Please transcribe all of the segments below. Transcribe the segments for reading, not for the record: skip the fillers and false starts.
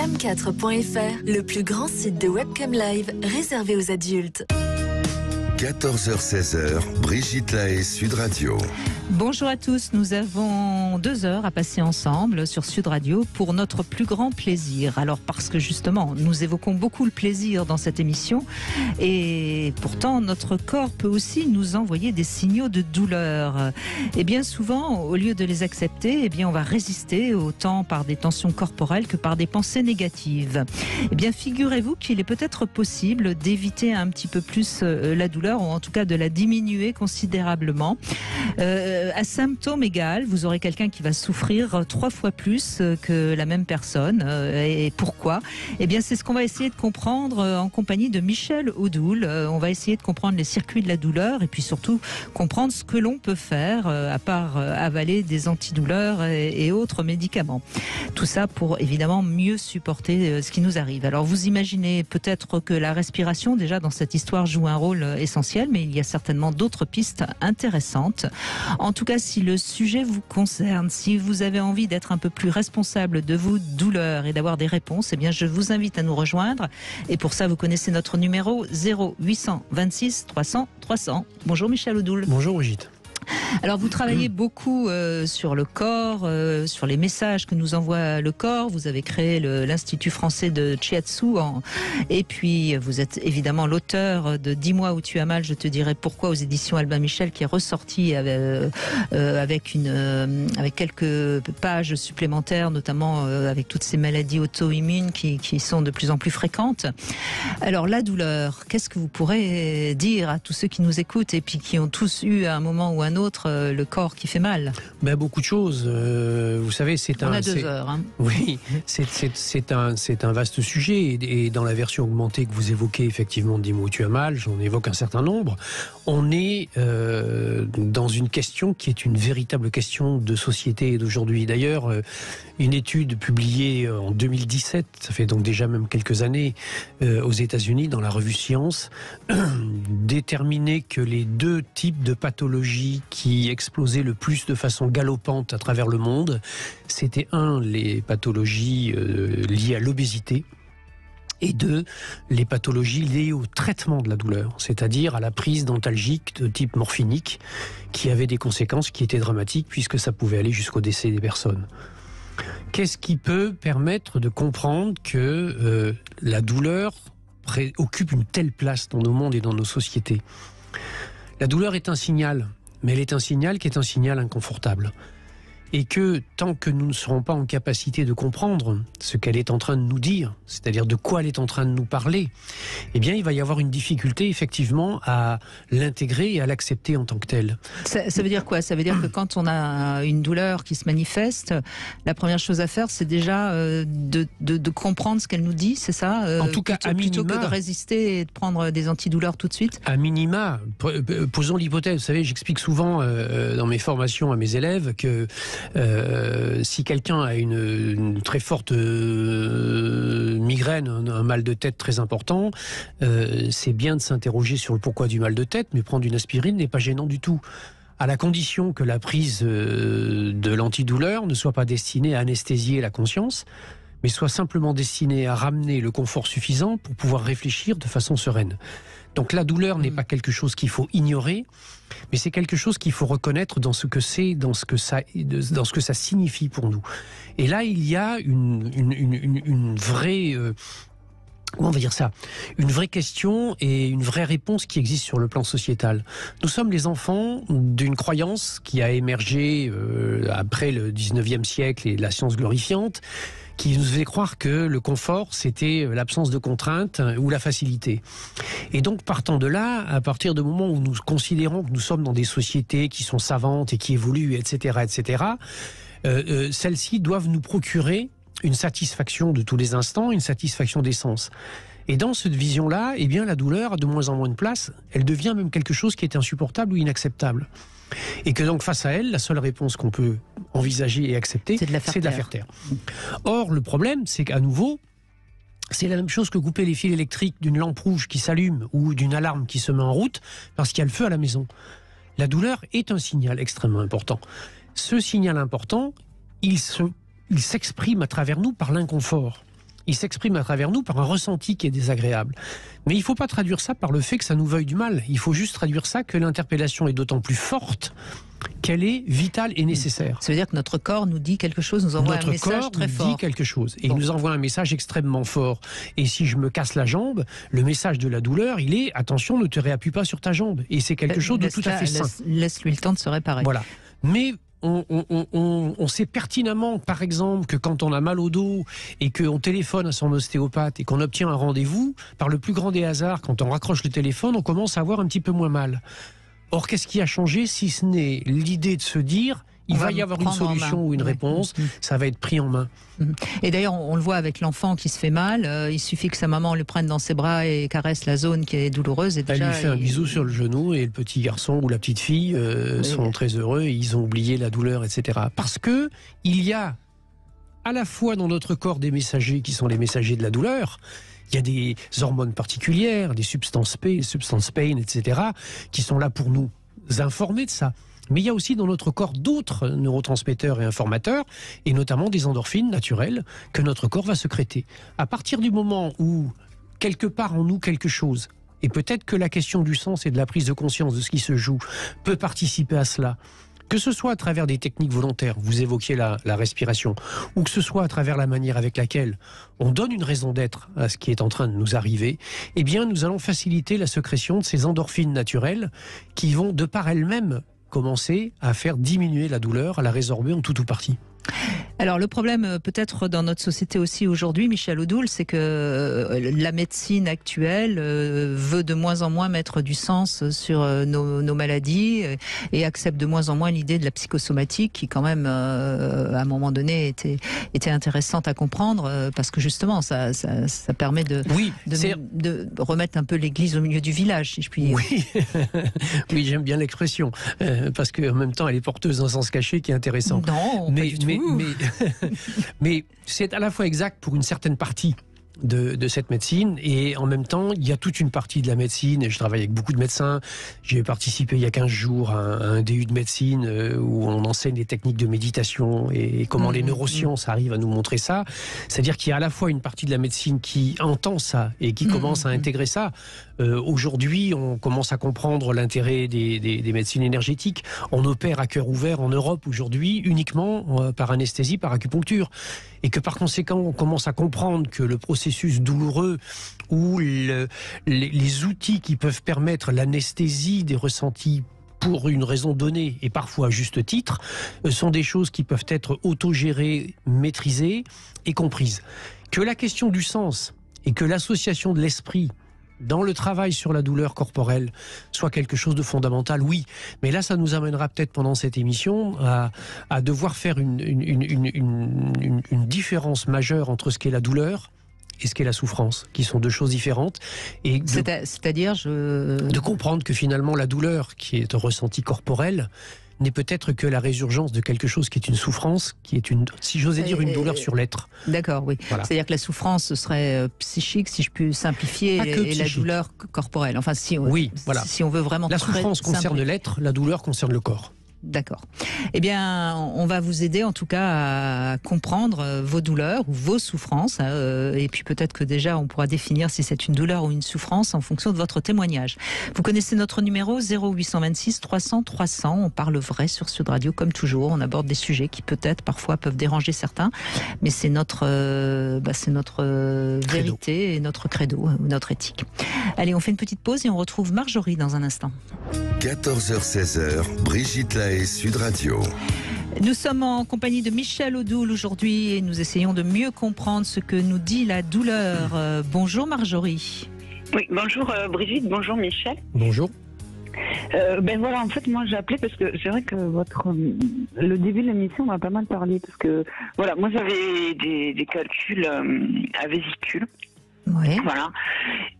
cam4.fr, le plus grand site de webcam live réservé aux adultes. 14h-16h, Brigitte Lahaie, Sud Radio. Bonjour à tous, nous avons 2 heures à passer ensemble sur Sud Radio pour notre plus grand plaisir. Alors parce que justement, nous évoquons beaucoup le plaisir dans cette émission et pourtant notre corps peut aussi nous envoyer des signaux de douleur. Et bien souvent, au lieu de les accepter, on va résister autant par des tensions corporelles que par des pensées négatives. Eh bien figurez-vous qu'il est peut-être possible d'éviter un petit peu plus la douleur, ou en tout cas de la diminuer considérablement. À symptômes égal, vous aurez quelqu'un qui va souffrir 3 fois plus que la même personne. Et pourquoi ? Eh bien, c'est ce qu'on va essayer de comprendre en compagnie de Michel Audoul. On va essayer de comprendre les circuits de la douleur et puis surtout comprendre ce que l'on peut faire à part avaler des antidouleurs et autres médicaments. Tout ça pour évidemment mieux supporter ce qui nous arrive. Alors, vous imaginez peut-être que la respiration, déjà dans cette histoire, joue un rôle essentiel, mais il y a certainement d'autres pistes intéressantes. En tout cas, si le sujet vous concerne, si vous avez envie d'être un peu plus responsable de vos douleurs et d'avoir des réponses, eh bien, je vous invite à nous rejoindre. Et pour ça, vous connaissez notre numéro 0826 300 300. Bonjour Michel Audoul. Bonjour Brigitte. Alors vous travaillez beaucoup sur le corps, sur les messages que nous envoie le corps. Vous avez créé l'Institut français de Shiatsu et puis vous êtes évidemment l'auteur de 10 mois où tu as mal, je te dirai pourquoi aux éditions Albin Michel, qui est ressorti avec quelques pages supplémentaires, notamment avec toutes ces maladies auto-immunes qui sont de plus en plus fréquentes. Alors la douleur, qu'est-ce que vous pourrez dire à tous ceux qui nous écoutent et puis qui ont tous eu à un moment ou à un autre le corps qui fait mal? Beaucoup de choses. Vous savez, On a 2 heures. Hein. Oui, c'est un vaste sujet. Et dans la version augmentée que vous évoquez, effectivement, 10 mots où tu as mal, j'en évoque un certain nombre. On est dans une question qui est une véritable question de société d'aujourd'hui. D'ailleurs, une étude publiée en 2017, ça fait donc déjà même quelques années, aux États-Unis, dans la revue Science, déterminait que les 2 types de pathologies qui explosaient le plus de façon galopante à travers le monde, c'était 1, les pathologies liées à l'obésité, et 2, les pathologies liées au traitement de la douleur, c'est-à-dire à la prise d'antalgiques de type morphinique, qui avaient des conséquences qui étaient dramatiques puisque ça pouvait aller jusqu'au décès des personnes. Qu'est-ce qui peut permettre de comprendre que la douleur occupe une telle place dans nos mondes et dans nos sociétés ? La douleur est un signal, mais elle est un signal qui est un signal inconfortable. Et que tant que nous ne serons pas en capacité de comprendre ce qu'elle est en train de nous dire, c'est-à-dire de quoi elle est en train de nous parler, eh bien il va y avoir une difficulté effectivement à l'intégrer et à l'accepter en tant que telle. Ça veut dire quoi ? Ça veut dire que quand on a une douleur qui se manifeste, la première chose à faire, c'est déjà de comprendre ce qu'elle nous dit, c'est ça ? En tout cas, plutôt que de résister et de prendre des antidouleurs tout de suite ? À minima, posons l'hypothèse. Vous savez, j'explique souvent dans mes formations à mes élèves que si quelqu'un a une très forte migraine, un mal de tête très important, c'est bien de s'interroger sur le pourquoi du mal de tête, mais prendre une aspirine n'est pas gênant du tout, à la condition que la prise de l'antidouleur ne soit pas destinée à anesthésier la conscience, mais soit simplement destinée à ramener le confort suffisant pour pouvoir réfléchir de façon sereine. Donc la douleur n'est pas quelque chose qu'il faut ignorer, mais c'est quelque chose qu'il faut reconnaître dans ce que c'est, dans ce que ça signifie pour nous. Et là, il y a une vraie... comment on va dire ça ? Une vraie question et une vraie réponse qui existe sur le plan sociétal. Nous sommes les enfants d'une croyance qui a émergé après le 19e siècle et la science glorifiante, qui nous faisait croire que le confort, c'était l'absence de contraintes ou la facilité. Et donc, partant de là, à partir du moment où nous considérons que nous sommes dans des sociétés qui sont savantes et qui évoluent, etc., celles-ci doivent nous procurer une satisfaction de tous les instants, une satisfaction des sens. Et dans cette vision-là, eh bien, la douleur a de moins en moins de place. Elle devient même quelque chose qui est insupportable ou inacceptable. Et que donc, face à elle, la seule réponse qu'on peut envisager et accepter, c'est de la faire taire. Or, le problème, c'est qu'à nouveau, c'est la même chose que couper les fils électriques d'une lampe rouge qui s'allume ou d'une alarme qui se met en route parce qu'il y a le feu à la maison. La douleur est un signal extrêmement important. Ce signal important, il s'exprime à travers nous par l'inconfort. il s'exprime à travers nous par un ressenti qui est désagréable. Mais il ne faut pas traduire ça par le fait que ça nous veuille du mal. Il faut juste traduire ça que l'interpellation est d'autant plus forte qu'elle est vitale et nécessaire. Ça veut dire que notre corps nous dit quelque chose, nous envoie un message très fort. Notre corps nous dit quelque chose. Et il nous envoie un message extrêmement fort. Et si je me casse la jambe, le message de la douleur, il est « attention, ne te réappuie pas sur ta jambe ». Et c'est quelque chose de tout à fait sain. Laisse-lui le temps de se réparer. Voilà. Mais on sait pertinemment, par exemple, que quand on a mal au dos et qu'on téléphone à son ostéopathe et qu'on obtient un rendez-vous, par le plus grand des hasards, quand on raccroche le téléphone, on commence à avoir un petit peu moins mal. Or, qu'est-ce qui a changé si ce n'est l'idée de se dire il va y avoir une solution ou une réponse, ça va être pris en main. Et d'ailleurs, on le voit avec l'enfant qui se fait mal, il suffit que sa maman le prenne dans ses bras et caresse la zone qui est douloureuse. Et déjà, elle lui fait un bisou sur le genou et le petit garçon ou la petite fille sont très heureux et ils ont oublié la douleur, etc. Parce que il y a à la fois dans notre corps des messagers qui sont les messagers de la douleur. Il y a des hormones particulières, des substances pain, etc., qui sont là pour nous informer de ça. Mais il y a aussi dans notre corps d'autres neurotransmetteurs et informateurs, et notamment des endorphines naturelles que notre corps va sécréter. À partir du moment où, quelque part en nous, quelque chose, et peut-être que la question du sens et de la prise de conscience de ce qui se joue peut participer à cela, que ce soit à travers des techniques volontaires, vous évoquiez la respiration, ou que ce soit à travers la manière avec laquelle on donne une raison d'être à ce qui est en train de nous arriver, eh bien nous allons faciliter la sécrétion de ces endorphines naturelles qui vont, de par elles-mêmes, commencer à faire diminuer la douleur, à la résorber en tout ou partie. Alors le problème peut-être dans notre société aussi aujourd'hui, Michel Odoul, c'est que la médecine actuelle veut de moins en moins mettre du sens sur nos maladies et accepte de moins en moins l'idée de la psychosomatique qui quand même à un moment donné était intéressante à comprendre parce que justement ça permet de remettre un peu l'église au milieu du village, si je puis dire. Oui, oui, j'aime bien l'expression parce qu'en même temps elle est porteuse d'un sens caché qui est intéressant. Non, pas du tout. Mais c'est à la fois exact pour une certaine partie de cette médecine et en même temps il y a toute une partie de la médecine et je travaille avec beaucoup de médecins. J'ai participé il y a 15 jours à un DU de médecine où on enseigne des techniques de méditation et comment les neurosciences arrivent à nous montrer ça. C'est-à-dire qu'il y a à la fois une partie de la médecine qui entend ça et qui commence à intégrer ça. Aujourd'hui, on commence à comprendre l'intérêt des médecines énergétiques. On opère à cœur ouvert en Europe aujourd'hui uniquement par anesthésie, par acupuncture. Et que par conséquent, on commence à comprendre que le processus douloureux ou les outils qui peuvent permettre l'anesthésie des ressentis pour une raison donnée et parfois à juste titre, sont des choses qui peuvent être autogérées, maîtrisées et comprises. Que la question du sens et que l'association de l'esprit dans le travail sur la douleur corporelle soit quelque chose de fondamental, oui. Mais là, ça nous amènera peut-être pendant cette émission à devoir faire une différence majeure entre ce qu'est la douleur et ce qu'est la souffrance, qui sont deux choses différentes. Et c'est-à-dire, de comprendre que finalement la douleur, qui est un ressenti corporel, n'est peut-être que la résurgence de quelque chose qui est une souffrance, qui est une, si j'osais dire, une douleur sur l'être. D'accord, oui. Voilà. C'est-à-dire que la souffrance ce serait psychique, si je puis simplifier, et la douleur corporelle. Enfin, si on veut vraiment... La souffrance concerne l'être, la douleur concerne le corps. D'accord. Eh bien, on va vous aider en tout cas à comprendre vos douleurs ou vos souffrances. Et puis peut-être que déjà, on pourra définir si c'est une douleur ou une souffrance en fonction de votre témoignage. Vous connaissez notre numéro 0826 300 300. On parle vrai sur Sud Radio comme toujours. On aborde des sujets qui peut-être parfois peuvent déranger certains. Mais c'est notre vérité et notre credo, notre éthique. Allez, on fait une petite pause et on retrouve Marjorie dans un instant. 14h-16h, Brigitte Lahaie, Sud Radio. Nous sommes en compagnie de Michel Odoul aujourd'hui et nous essayons de mieux comprendre ce que nous dit la douleur. Bonjour Marjorie. Oui, bonjour Brigitte, bonjour Michel. Bonjour. Ben voilà, en fait, moi j'ai appelé parce que c'est vrai que le début de l'émission m'a pas mal parlé parce que voilà, moi j'avais des calculs à vésicule. Ouais. Voilà.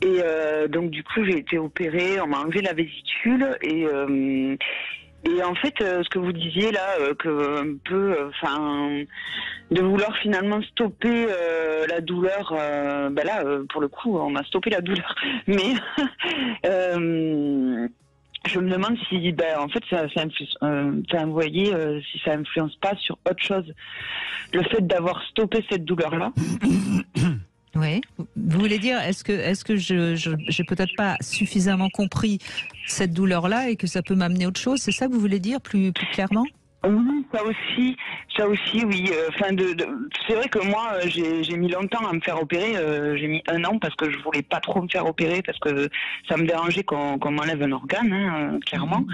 Et donc du coup j'ai été opérée, on m'a enlevé la vésicule et en fait ce que vous disiez là, que un peu, de vouloir finalement stopper la douleur, pour le coup on m'a stoppé la douleur, mais je me demande si, en fait, vous voyez, si ça influence pas sur autre chose. Le fait d'avoir stoppé cette douleur-là. Vous voulez dire, est-ce que j'ai peut-être pas suffisamment compris cette douleur-là et que ça peut m'amener à autre chose? C'est ça que vous voulez dire plus clairement? Oui, ça aussi, oui. C'est vrai que moi, j'ai mis longtemps à me faire opérer. J'ai mis 1 an parce que je voulais pas trop me faire opérer parce que ça me dérangeait qu'on m'enlève un organe, clairement.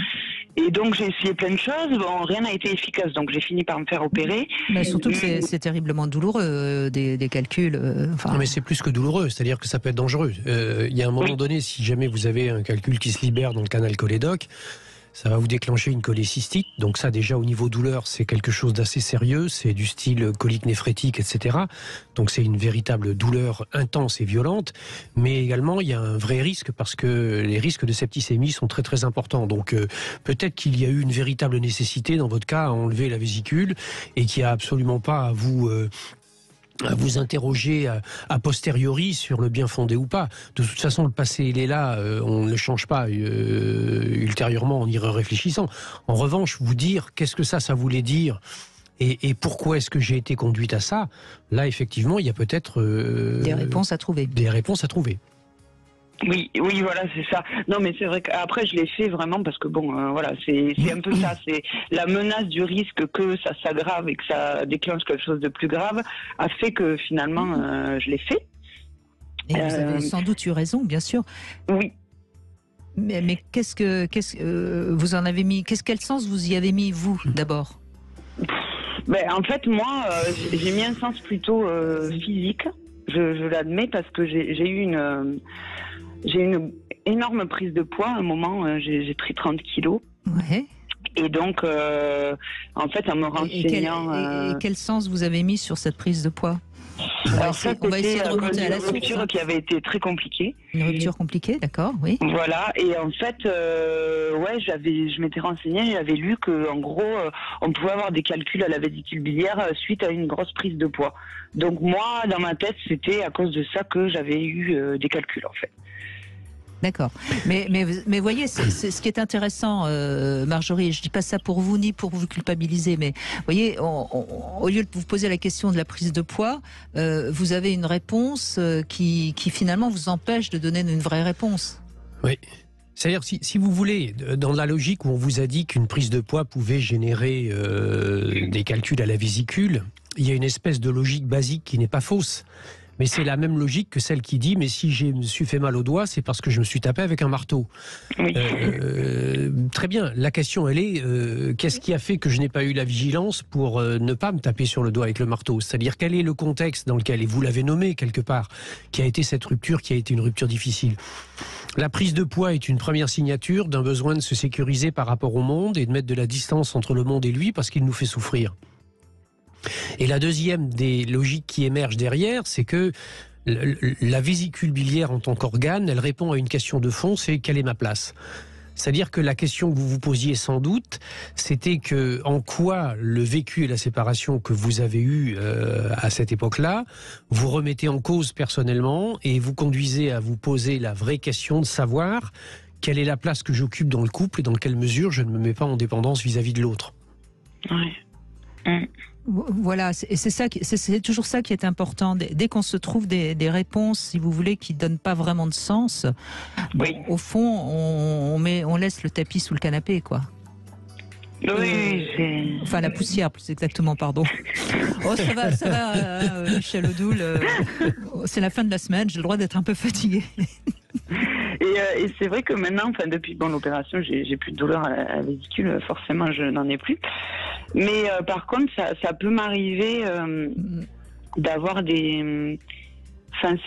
Et donc j'ai essayé plein de choses. Bon, rien n'a été efficace, donc j'ai fini par me faire opérer. Mais surtout que c'est terriblement douloureux, des calculs. Non, mais c'est plus que douloureux, c'est-à-dire que ça peut être dangereux. Il y a un moment donné, si jamais vous avez un calcul qui se libère dans le canal cholédoque, ça va vous déclencher une cholécystite. Donc ça, déjà, au niveau douleur, c'est quelque chose d'assez sérieux. C'est du style colique néphrétique, etc. Donc c'est une véritable douleur intense et violente. Mais également, il y a un vrai risque parce que les risques de septicémie sont très, très importants. Donc peut-être qu'il y a eu une véritable nécessité, dans votre cas, à enlever la vésicule et qu'il n'y a absolument pas à vous interroger a posteriori sur le bien fondé ou pas. De toute façon, le passé, il est là, on ne le change pas ultérieurement en y réfléchissant. En revanche, vous dire qu'est-ce que ça voulait dire et pourquoi est-ce que j'ai été conduite à ça, là, effectivement, il y a peut-être... des réponses à trouver. Des réponses à trouver. Oui, voilà, c'est ça. Non, mais c'est vrai qu'après, je l'ai fait vraiment parce que voilà, c'est un peu ça. C'est la menace du risque que ça s'aggrave et que ça déclenche quelque chose de plus grave a fait que finalement, je l'ai fait. Et vous avez sans doute eu raison, bien sûr. Oui. Mais qu'est-ce que vous en avez mis? Quel sens vous y avez mis, vous, d'abord? En fait, moi, j'ai mis un sens plutôt physique. Je l'admets parce que j'ai eu une énorme prise de poids. À un moment, j'ai pris 30 kilos. Ouais. Et donc, en fait, en me renseignant... Et quel sens vous avez mis sur cette prise de poids? On va essayer de remonter à la source. Une rupture qui avait été très compliquée. Une rupture compliquée, d'accord, oui. Voilà, et en fait, je m'étais renseignée, j'avais lu qu'en gros, on pouvait avoir des calculs à la vésicule biliaire suite à une grosse prise de poids. Donc moi, dans ma tête, c'était à cause de ça que j'avais eu des calculs, en fait. D'accord. Mais voyez, c'est ce qui est intéressant, Marjorie, je dis pas ça pour vous ni pour vous culpabiliser, mais voyez, au lieu de vous poser la question de la prise de poids, vous avez une réponse qui finalement vous empêche de donner une vraie réponse. Oui. C'est-à-dire, si vous voulez, dans la logique où on vous a dit qu'une prise de poids pouvait générer des calculs à la vésicule, il y a une espèce de logique basique qui n'est pas fausse. Mais c'est la même logique que celle qui dit « mais si je me suis fait mal au doigt, c'est parce que je me suis tapé avec un marteau oui. ». Très bien, la question elle est qu'est-ce qui a fait que je n'ai pas eu la vigilance pour ne pas me taper sur le doigt avec le marteau? C'est-à-dire quel est le contexte dans lequel, et vous l'avez nommé quelque part, qui a été cette rupture, qui a été une rupture difficile. La prise de poids est une première signature d'un besoin de se sécuriser par rapport au monde et de mettre de la distance entre le monde et lui parce qu'il nous fait souffrir. Et la deuxième des logiques qui émergent derrière, c'est que la vésicule biliaire en tant qu'organe, elle répond à une question de fond, c'est quelle est ma place ? C'est-à-dire que la question que vous vous posiez sans doute, c'était que en quoi le vécu et la séparation que vous avez eu à cette époque-là, vous remettez en cause personnellement et vous conduisez à vous poser la vraie question de savoir quelle est la place que j'occupe dans le couple et dans quelle mesure je ne me mets pas en dépendance vis-à-vis de l'autre. Oui. Voilà, c'est toujours ça qui est important. Dès qu'on se trouve des réponses, si vous voulez, qui donnent pas vraiment de sens, oui. Bon, au fond, on laisse le tapis sous le canapé, quoi. Oui, enfin la poussière, plus exactement, pardon. Oh, ça va, Michel Odoul. C'est la fin de la semaine, j'ai le droit d'être un peu fatiguée. Et c'est vrai que maintenant, depuis l'opération, j'ai plus de douleur à la vésicule, forcément, je n'en ai plus. Mais par contre, ça peut m'arriver d'avoir des...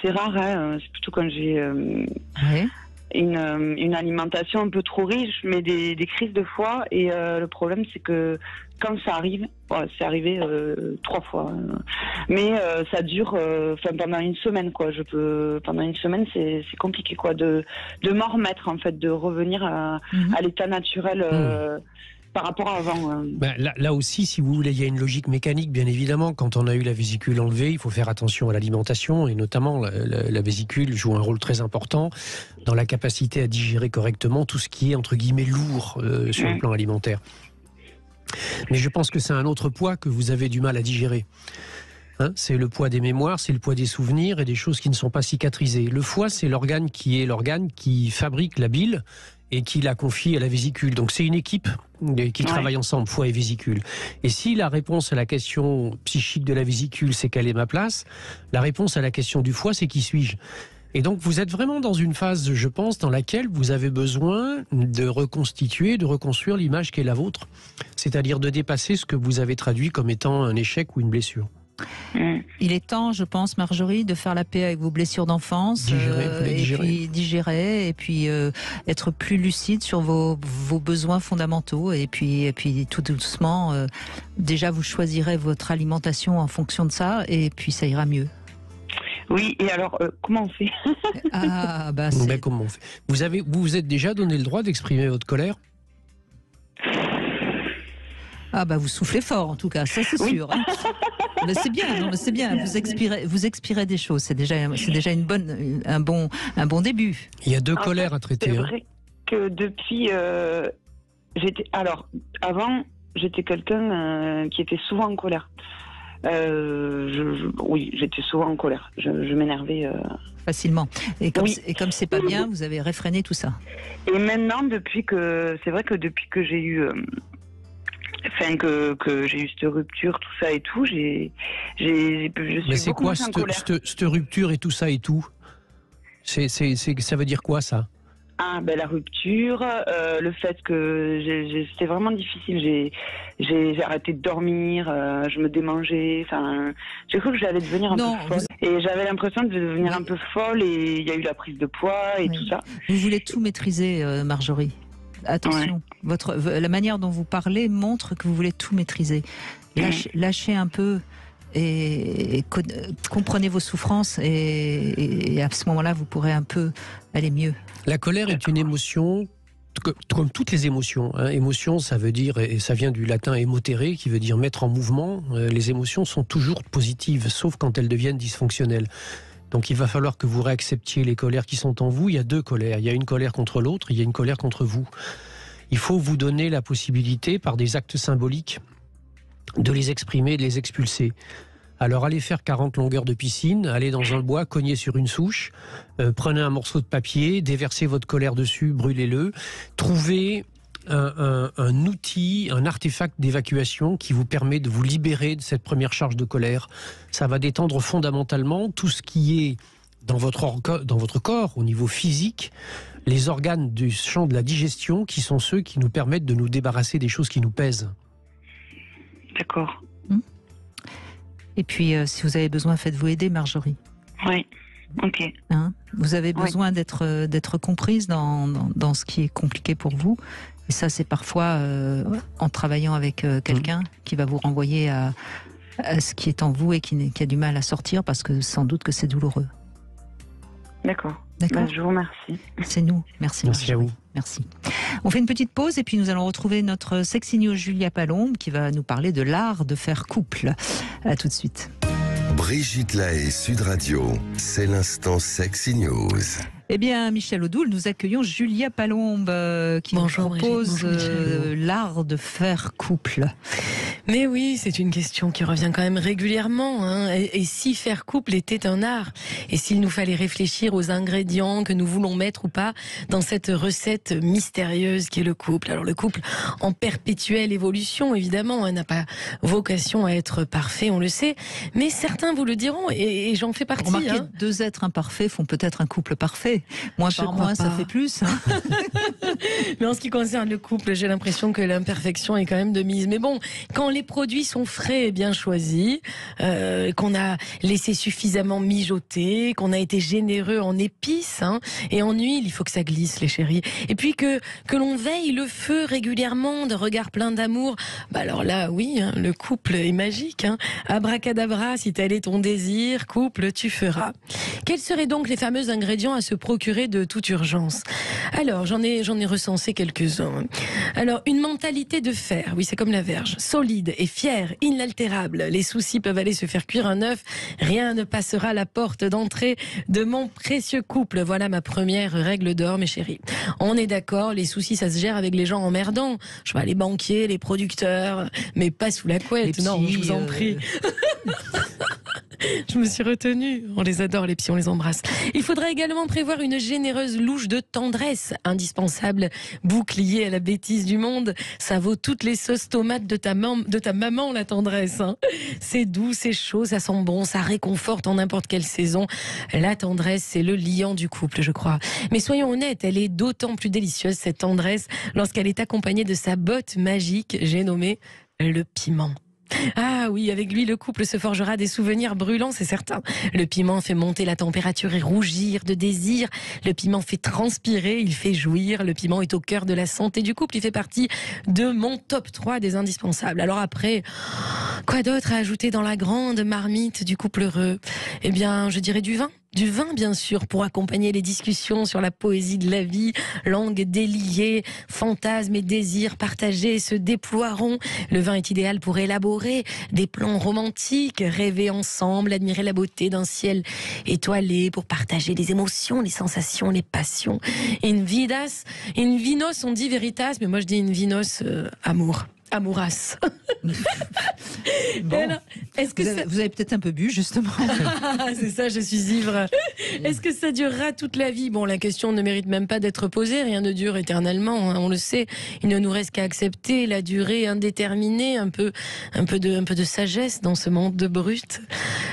c'est rare, hein, c'est plutôt quand j'ai une alimentation un peu trop riche, mais des crises de foie. Et le problème, c'est que quand ça arrive, c'est arrivé 3 fois, mais ça dure pendant une semaine, quoi. Pendant une semaine, c'est compliqué, quoi, de m'en remettre, en fait, de revenir à l'état naturel. Par rapport à avant. Là aussi, si vous voulez, il y a une logique mécanique, bien évidemment. Quand on a eu la vésicule enlevée, il faut faire attention à l'alimentation, et notamment la vésicule joue un rôle très important dans la capacité à digérer correctement tout ce qui est, entre guillemets, lourd sur le plan alimentaire. Mais je pense que c'est un autre poids que vous avez du mal à digérer. C'est le poids des mémoires, c'est le poids des souvenirs et des choses qui ne sont pas cicatrisées. Le foie, c'est l'organe qui fabrique la bile et qui la confie à la vésicule. Donc c'est une équipe qui travaille ensemble, foie et vésicule. Et si la réponse à la question psychique de la vésicule, c'est quelle est ma place, la réponse à la question du foie, c'est qui suis-je ? Et donc vous êtes vraiment dans une phase, je pense, dans laquelle vous avez besoin de reconstituer, de reconstruire l'image qui est la vôtre, c'est-à-dire de dépasser ce que vous avez traduit comme étant un échec ou une blessure. Il est temps, je pense, Marjorie, de faire la paix avec vos blessures d'enfance, digérer, et puis être plus lucide sur vos besoins fondamentaux, et puis tout doucement, déjà vous choisirez votre alimentation en fonction de ça, et puis ça ira mieux. Oui, et alors, comment on fait? Comment on fait? Vous vous êtes déjà donné le droit d'exprimer votre colère? Vous soufflez fort en tout cas, ça c'est sûr. Mais c'est bien, vous expirez des choses, c'est déjà un bon début. Il y a deux colères à traiter. C'est vrai que depuis, avant, j'étais quelqu'un qui était souvent en colère. J'étais souvent en colère. Je m'énervais facilement. Et comme c'est pas bien, vous avez réfréné tout ça. Et maintenant, depuis que j'ai eu, que j'ai eu cette rupture, tout ça et tout, je suis. Mais c'est quoi cette rupture et tout ça et tout? Ça veut dire quoi ça? La rupture, le fait que c'était vraiment difficile. J'ai arrêté de dormir, je me démangeais. Enfin, j'ai cru que j'allais devenir un peu folle. Et j'avais l'impression de devenir un peu folle. Et il y a eu la prise de poids et tout ça. Vous voulez tout maîtriser, Marjorie. Attention, la manière dont vous parlez montre que vous voulez tout maîtriser. Lâchez un peu. Et comprenez vos souffrances et à ce moment-là, vous pourrez un peu aller mieux. La colère est une émotion, comme toutes les émotions. Émotion, ça veut dire, et ça vient du latin émotere, qui veut dire mettre en mouvement. Les émotions sont toujours positives, sauf quand elles deviennent dysfonctionnelles. Donc il va falloir que vous réacceptiez les colères qui sont en vous. Il y a deux colères. Il y a une colère contre l'autre, il y a une colère contre vous. Il faut vous donner la possibilité, par des actes symboliques, de les exprimer, de les expulser. Alors allez faire 40 longueurs de piscine, allez dans un bois, cognez sur une souche, prenez un morceau de papier, déversez votre colère dessus, brûlez-le, trouvez un outil, un artefact d'évacuation qui vous permet de vous libérer de cette première charge de colère. Ça va détendre fondamentalement tout ce qui est dans votre corps, au niveau physique, les organes du champ de la digestion qui sont ceux qui nous permettent de nous débarrasser des choses qui nous pèsent. D'accord. Et puis, si vous avez besoin, faites-vous aider, Marjorie. Oui, ok. Vous avez besoin d'être comprise dans ce qui est compliqué pour vous. Et ça, c'est parfois en travaillant avec quelqu'un qui va vous renvoyer à ce qui est en vous et qui a du mal à sortir parce que sans doute que c'est douloureux. D'accord. Je vous remercie. C'est nous. Merci à vous. Merci. On fait une petite pause et puis nous allons retrouver notre sexy-news Julia Palombe qui va nous parler de l'art de faire couple. À tout de suite. Brigitte Lahaie, Sud Radio, c'est l'instant Sexy News. Eh bien, Michel Odoul, nous accueillons Julia Palombe qui nous propose l'art de faire couple. Mais oui, c'est une question qui revient quand même régulièrement. Et si faire couple était un art? Et s'il nous fallait réfléchir aux ingrédients que nous voulons mettre ou pas dans cette recette mystérieuse qui est le couple? Alors le couple en perpétuelle évolution, évidemment, n'a pas vocation à être parfait, on le sait. Mais certains vous le diront, et j'en fais partie. Remarquez, deux êtres imparfaits font peut-être un couple parfait. Moins par moins, ça fait plus. Mais en ce qui concerne le couple, j'ai l'impression que l'imperfection est quand même de mise. Mais bon, quand les produits sont frais et bien choisis, qu'on a laissé suffisamment mijoter, qu'on a été généreux en épices et en huile, il faut que ça glisse, les chéris. Et puis que l'on veille le feu régulièrement, de regards pleins d'amour. Alors là, oui, le couple est magique. Abracadabra, si tel est ton désir, couple, tu feras. Quels seraient donc les fameux ingrédients à se procurer de toute urgence? Alors, j'en ai recensé quelques-uns. Alors, une mentalité de fer, oui, c'est comme la verge, solide et fière, inaltérable. Les soucis peuvent aller se faire cuire un œuf, rien ne passera à la porte d'entrée de mon précieux couple. Voilà ma première règle d'or, mes chéris. On est d'accord, les soucis, ça se gère avec les gens emmerdants. Je sais pas, les banquiers, les producteurs, mais pas sous la couette. Les non, psys, je vous en prie. Je me suis retenue. On les adore, les psys, on les embrasse. Il faudra également prévoir une généreuse louche de tendresse, indispensable bouclier à la bêtise du monde. Ça vaut toutes les sauces tomates de ta maman, la tendresse. Hein. C'est doux, c'est chaud, ça sent bon, ça réconforte en n'importe quelle saison. La tendresse, c'est le liant du couple, je crois. Mais soyons honnêtes, elle est d'autant plus délicieuse, cette tendresse, lorsqu'elle est accompagnée de sa botte magique, j'ai nommé le piment. Ah oui, avec lui, le couple se forgera des souvenirs brûlants, c'est certain. Le piment fait monter la température et rougir de désir. Le piment fait transpirer, il fait jouir. Le piment est au cœur de la santé du couple. Il fait partie de mon top 3 des indispensables. Alors après, quoi d'autre à ajouter dans la grande marmite du couple heureux? Eh bien, je dirais du vin. Du vin, bien sûr, pour accompagner les discussions sur la poésie de la vie. Langues déliées, fantasmes et désirs partagés se déploieront. Le vin est idéal pour élaborer des plans romantiques, rêver ensemble, admirer la beauté d'un ciel étoilé, pour partager les émotions, les sensations, les passions. In vinos, on dit veritas, mais moi je dis in vinos, amour. Amouras. Bon. Alors, est-ce que Vous avez peut-être un peu bu, justement. c'est ça, je suis ivre. Est-ce que ça durera toute la vie? Bon, la question ne mérite même pas d'être posée. Rien ne dure éternellement, hein, on le sait. Il ne nous reste qu'à accepter la durée indéterminée, un peu de sagesse dans ce monde de brut.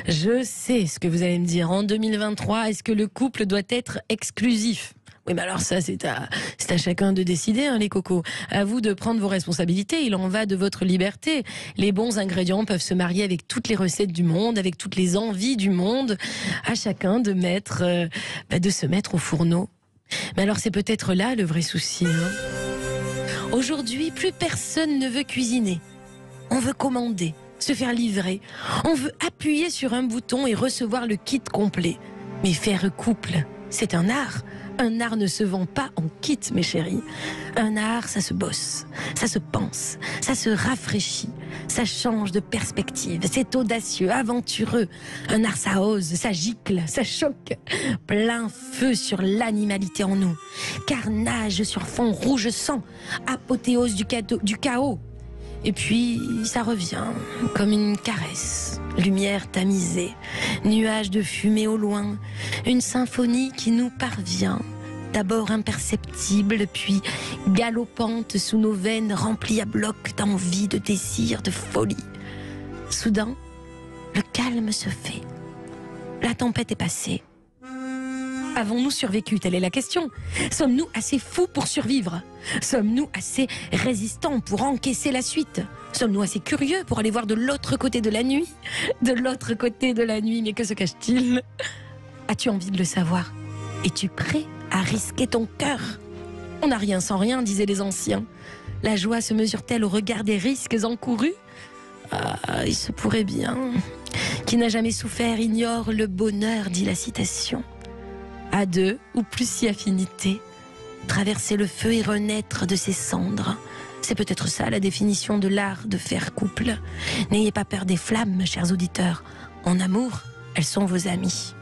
Je sais ce que vous allez me dire. En 2023, est-ce que le couple doit être exclusif? Oui, mais alors ça, c'est à chacun de décider, hein, les cocos. À vous de prendre vos responsabilités. Il en va de votre liberté. Les bons ingrédients peuvent se marier avec toutes les recettes du monde, avec toutes les envies du monde. À chacun de se mettre au fourneau. Mais alors, c'est peut-être là le vrai souci. Hein. Aujourd'hui, plus personne ne veut cuisiner. On veut commander, se faire livrer. On veut appuyer sur un bouton et recevoir le kit complet. Mais faire couple, c'est un art. Un art ne se vend pas en kit, mes chéris. Un art, ça se bosse, ça se pense, ça se rafraîchit, ça change de perspective, c'est audacieux, aventureux. Un art, ça ose, ça gicle, ça choque. Plein feu sur l'animalité en nous. Carnage sur fond rouge sang, apothéose du chaos. Et puis, ça revient comme une caresse, lumière tamisée, nuage de fumée au loin, une symphonie qui nous parvient, d'abord imperceptible, puis galopante sous nos veines remplies à bloc d'envie, de désir, de folie. Soudain, le calme se fait. La tempête est passée. Avons-nous survécu? Telle est la question. Sommes-nous assez fous pour survivre? Sommes-nous assez résistants pour encaisser la suite? Sommes-nous assez curieux pour aller voir de l'autre côté de la nuit? De l'autre côté de la nuit, mais que se cache-t-il? As-tu envie de le savoir? Es-tu prêt à risquer ton cœur? On n'a rien sans rien, disaient les anciens. La joie se mesure-t-elle au regard des risques encourus? Ah, il se pourrait bien. Qui n'a jamais souffert ignore le bonheur, dit la citation. À deux ou plus si affinité, traverser le feu et renaître de ses cendres. C'est peut-être ça la définition de l'art de faire couple. N'ayez pas peur des flammes, chers auditeurs. En amour, elles sont vos amies.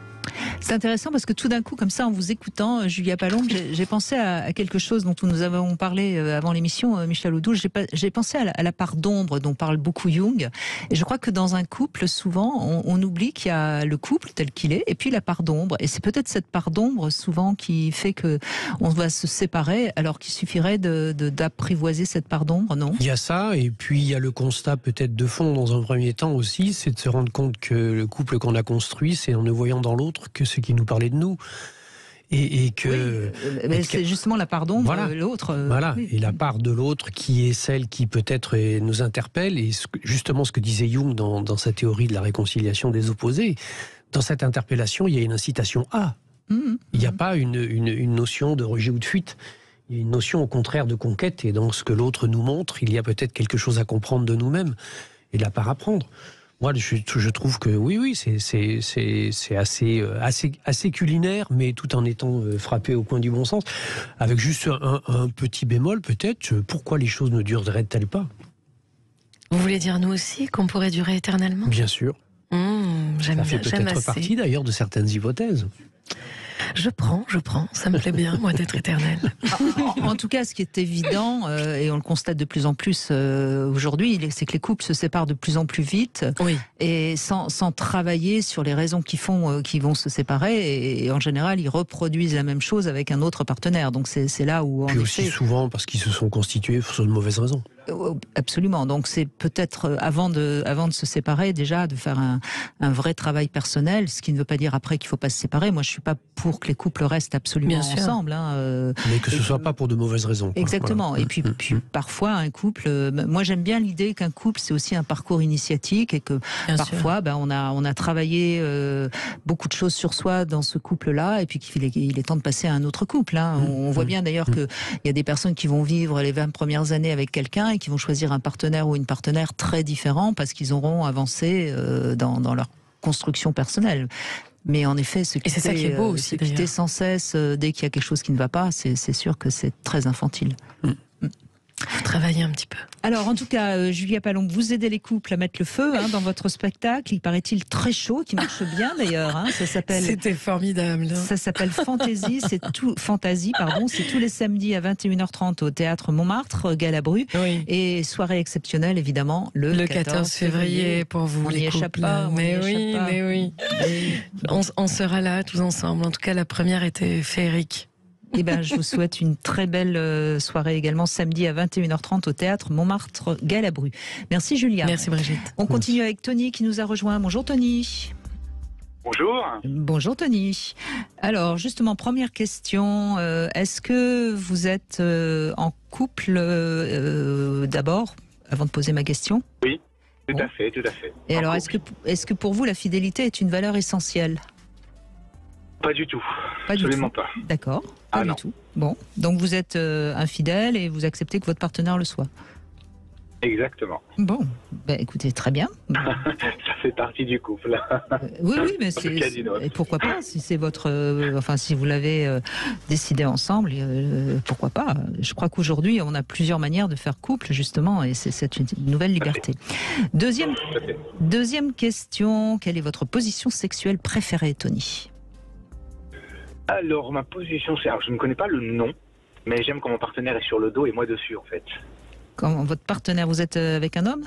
C'est intéressant parce que tout d'un coup, comme ça, en vous écoutant, Julia Palombe, j'ai pensé à quelque chose dont nous avons parlé avant l'émission, Michel Oudou. J'ai pensé à la part d'ombre dont parle beaucoup Jung. Et je crois que dans un couple, souvent, on oublie qu'il y a le couple tel qu'il est, et puis la part d'ombre. Et c'est peut-être cette part d'ombre, souvent, qui fait que on va se séparer, alors qu'il suffirait d'apprivoiser cette part d'ombre, non? Il y a ça, et puis il y a le constat peut-être de fond dans un premier temps aussi, c'est de se rendre compte que le couple qu'on a construit, c'est en ne voyant dans l'autre que ce qui nous parlait de nous. Et que... Oui, mais c'est justement la part d'ombre, voilà, l'autre. Voilà, Oui. et la part de l'autre qui est celle qui peut-être nous interpelle, et justement ce que disait Jung dans sa théorie de la réconciliation des opposés, dans cette interpellation, il y a une incitation à. Il n'y a pas une notion de rejet ou de fuite. Il y a une notion au contraire de conquête, et dans ce que l'autre nous montre, il y a peut-être quelque chose à comprendre de nous-mêmes, et de la part à prendre. Moi, je trouve que oui, c'est assez culinaire, mais tout en étant frappé au coin du bon sens. Avec juste un petit bémol, peut-être, pourquoi les choses ne dureraient-elles pas? Vous voulez dire nous aussi qu'on pourrait durer éternellement? Bien sûr. J'aime Ça fait bien, j'aime peut-être assez. partie d'ailleurs de certaines hypothèses. Je prends, ça me plaît bien, moi, d'être éternelle. En tout cas, ce qui est évident, et on le constate de plus en plus aujourd'hui, c'est que les couples se séparent de plus en plus vite, Oui. et sans travailler sur les raisons qui font qu'ils vont se séparer, et en général, ils reproduisent la même chose avec un autre partenaire. Donc c'est là où, en Puis aussi effet, souvent parce qu'ils se sont constitués pour de mauvaises raisons. absolument. Donc c'est peut-être avant de se séparer déjà de faire un vrai travail personnel, ce qui ne veut pas dire après qu'il ne faut pas se séparer. Moi, je suis pas pour que les couples restent absolument Bien sûr. ensemble. Mais que ce soit pas pour de mauvaises raisons. Quoi. Exactement. Voilà. Et puis parfois un couple. Moi, j'aime bien l'idée qu'un couple c'est aussi un parcours initiatique et que Bien parfois, on a travaillé beaucoup de choses sur soi dans ce couple-là, et puis qu'il est temps de passer à un autre couple. On voit bien d'ailleurs qu'il y a des personnes qui vont vivre les 20 premières années avec quelqu'un et qui vont choisir un partenaire ou une partenaire très différent parce qu'ils auront avancé dans leur construction personnelle. Mais en effet, c'est ça qui est beau aussi, se quitter d'ailleurs. sans cesse dès qu'il y a quelque chose qui ne va pas, c'est sûr que c'est très infantile. Faut travailler un petit peu. Alors, en tout cas, Julia Palombe, vous aidez les couples à mettre le feu dans votre spectacle. Il paraît-il très chaud, qui marche bien d'ailleurs. Ça s'appelle. C'était formidable. Ça s'appelle Fantasy. Fantasy, pardon. C'est tous les samedis à 21h30 au théâtre Montmartre, Galabru. Oui. Et soirée exceptionnelle, évidemment, le 14 février. pour vous, On les n'y échappe couples. pas. Mais oui. On sera là tous ensemble. En tout cas, la première était féerique. Eh ben, je vous souhaite une très belle soirée également samedi à 21h30 au théâtre Montmartre Galabru. Merci Julia. Merci Brigitte. On continue avec Tony qui nous a rejoint. Bonjour Tony. Bonjour. Bonjour Tony. Alors justement, première question, est-ce que vous êtes en couple d'abord, avant de poser ma question? Oui, tout Bon. à fait, tout à fait. Et En alors, couple. est-ce que pour vous la fidélité est une valeur essentielle? Pas du tout. Pas du Absolument tout. pas. D'accord, pas Ah du non. tout. Bon, donc vous êtes infidèle et vous acceptez que votre partenaire le soit. Exactement. Bon, ben écoutez, très bien. Ça fait partie du couple. Oui, mais En tout cas, d'une autre. et pourquoi pas, si c'est votre, si vous l'avez décidé ensemble, pourquoi pas. Je crois qu'aujourd'hui, on a plusieurs manières de faire couple, justement, et c'est une nouvelle liberté. Deuxième Tout à fait. Deuxième question, quelle est votre position sexuelle préférée, Tony? Alors, ma position, c'est... Alors, je ne connais pas le nom, mais j'aime quand mon partenaire est sur le dos et moi dessus, en fait. Quand votre partenaire, vous êtes avec un homme?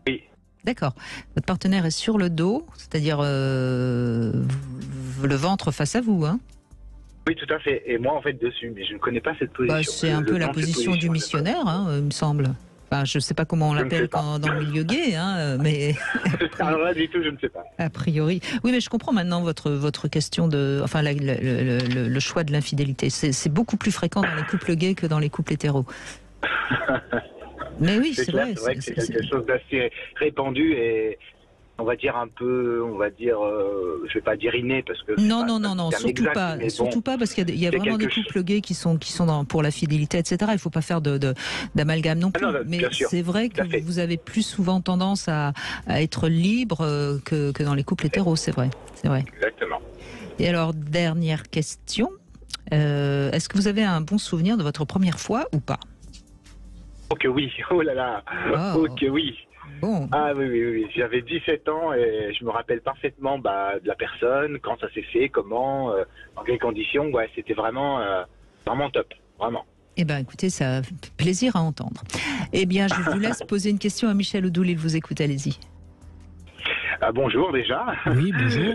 Oui. D'accord. Votre partenaire est sur le dos, c'est-à-dire le ventre face à vous, hein? Oui, tout à fait. Et moi, en fait, dessus. Mais je ne connais pas cette position. C'est un peu la nom de cette position du je ne sais missionnaire, il me semble. Enfin, je ne sais pas comment on Je ne l'appelle sais pas. dans le milieu gay, mais pas. Alors là, du tout, je ne sais pas. a priori. Oui, mais je comprends maintenant votre question de, le choix de l'infidélité. C'est beaucoup plus fréquent dans les couples gays que dans les couples hétéros. Mais oui, C'est c'est clair, vrai. c'est vrai que c'est quelque chose d'assez répandu et on va dire je vais pas dire inné parce que Non, c'est pas non, un terme surtout exact, pas, mais surtout bon, pas, parce qu'il y a c'est vraiment des quelque couples gays qui sont pour la fidélité, etc. Il ne faut pas faire d'amalgame non plus. non, Mais bien sûr, c'est vrai tout à que fait. vous avez plus souvent tendance à être libre que dans les couples hétéros, c'est vrai. Exactement. Et alors, dernière question. Est-ce que vous avez un bon souvenir de votre première fois ou pas? Oh que oui, oh là là, Oh. oh que oui. Bon, Ah oui. J'avais 17 ans et je me rappelle parfaitement de la personne, quand ça s'est fait, comment, dans quelles conditions. Ouais, c'était vraiment top, vraiment. eh bien écoutez, ça fait plaisir à entendre. Eh bien, je vous laisse poser une question à Michel Odoul, il vous écoute, allez-y. Bonjour déjà. Oui, bonjour.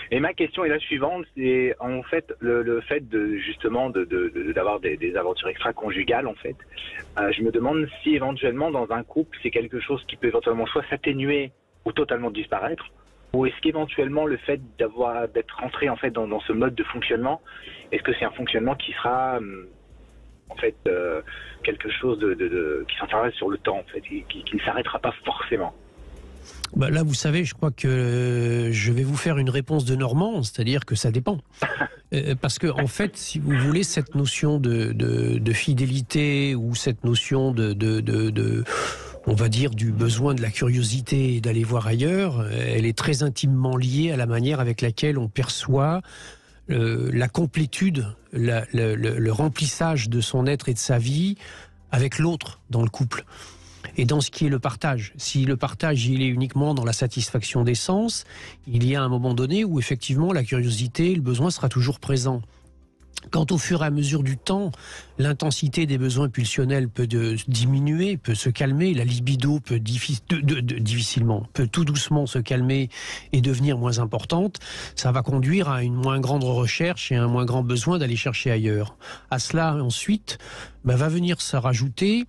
Et ma question est la suivante, c'est en fait le fait de justement d'avoir des aventures extra-conjugales en fait. Je me demande si éventuellement dans un couple c'est quelque chose qui peut éventuellement soit s'atténuer ou totalement disparaître, ou est-ce qu'éventuellement le fait d'être rentré en fait dans ce mode de fonctionnement, est-ce que c'est un fonctionnement qui sera en fait quelque chose qui s'interroge sur le temps en fait, qui ne s'arrêtera pas forcément? Bah là, vous savez, je crois que je vais vous faire une réponse de Normand, c'est-à-dire que ça dépend. Parce que, en fait, si vous voulez, cette notion de fidélité ou cette notion on va dire, du besoin de la curiosité et d'aller voir ailleurs, elle est très intimement liée à la manière avec laquelle on perçoit la complétude, le remplissage de son être et de sa vie avec l'autre dans le couple. Et dans ce qui est le partage. Si le partage, il est uniquement dans la satisfaction des sens, il y a un moment donné où effectivement la curiosité, le besoin sera toujours présent. Quand au fur et à mesure du temps, l'intensité des besoins pulsionnels peut diminuer, peut se calmer, la libido peut peut tout doucement se calmer et devenir moins importante, ça va conduire à une moins grande recherche et un moins grand besoin d'aller chercher ailleurs. À cela, ensuite, va venir se rajouter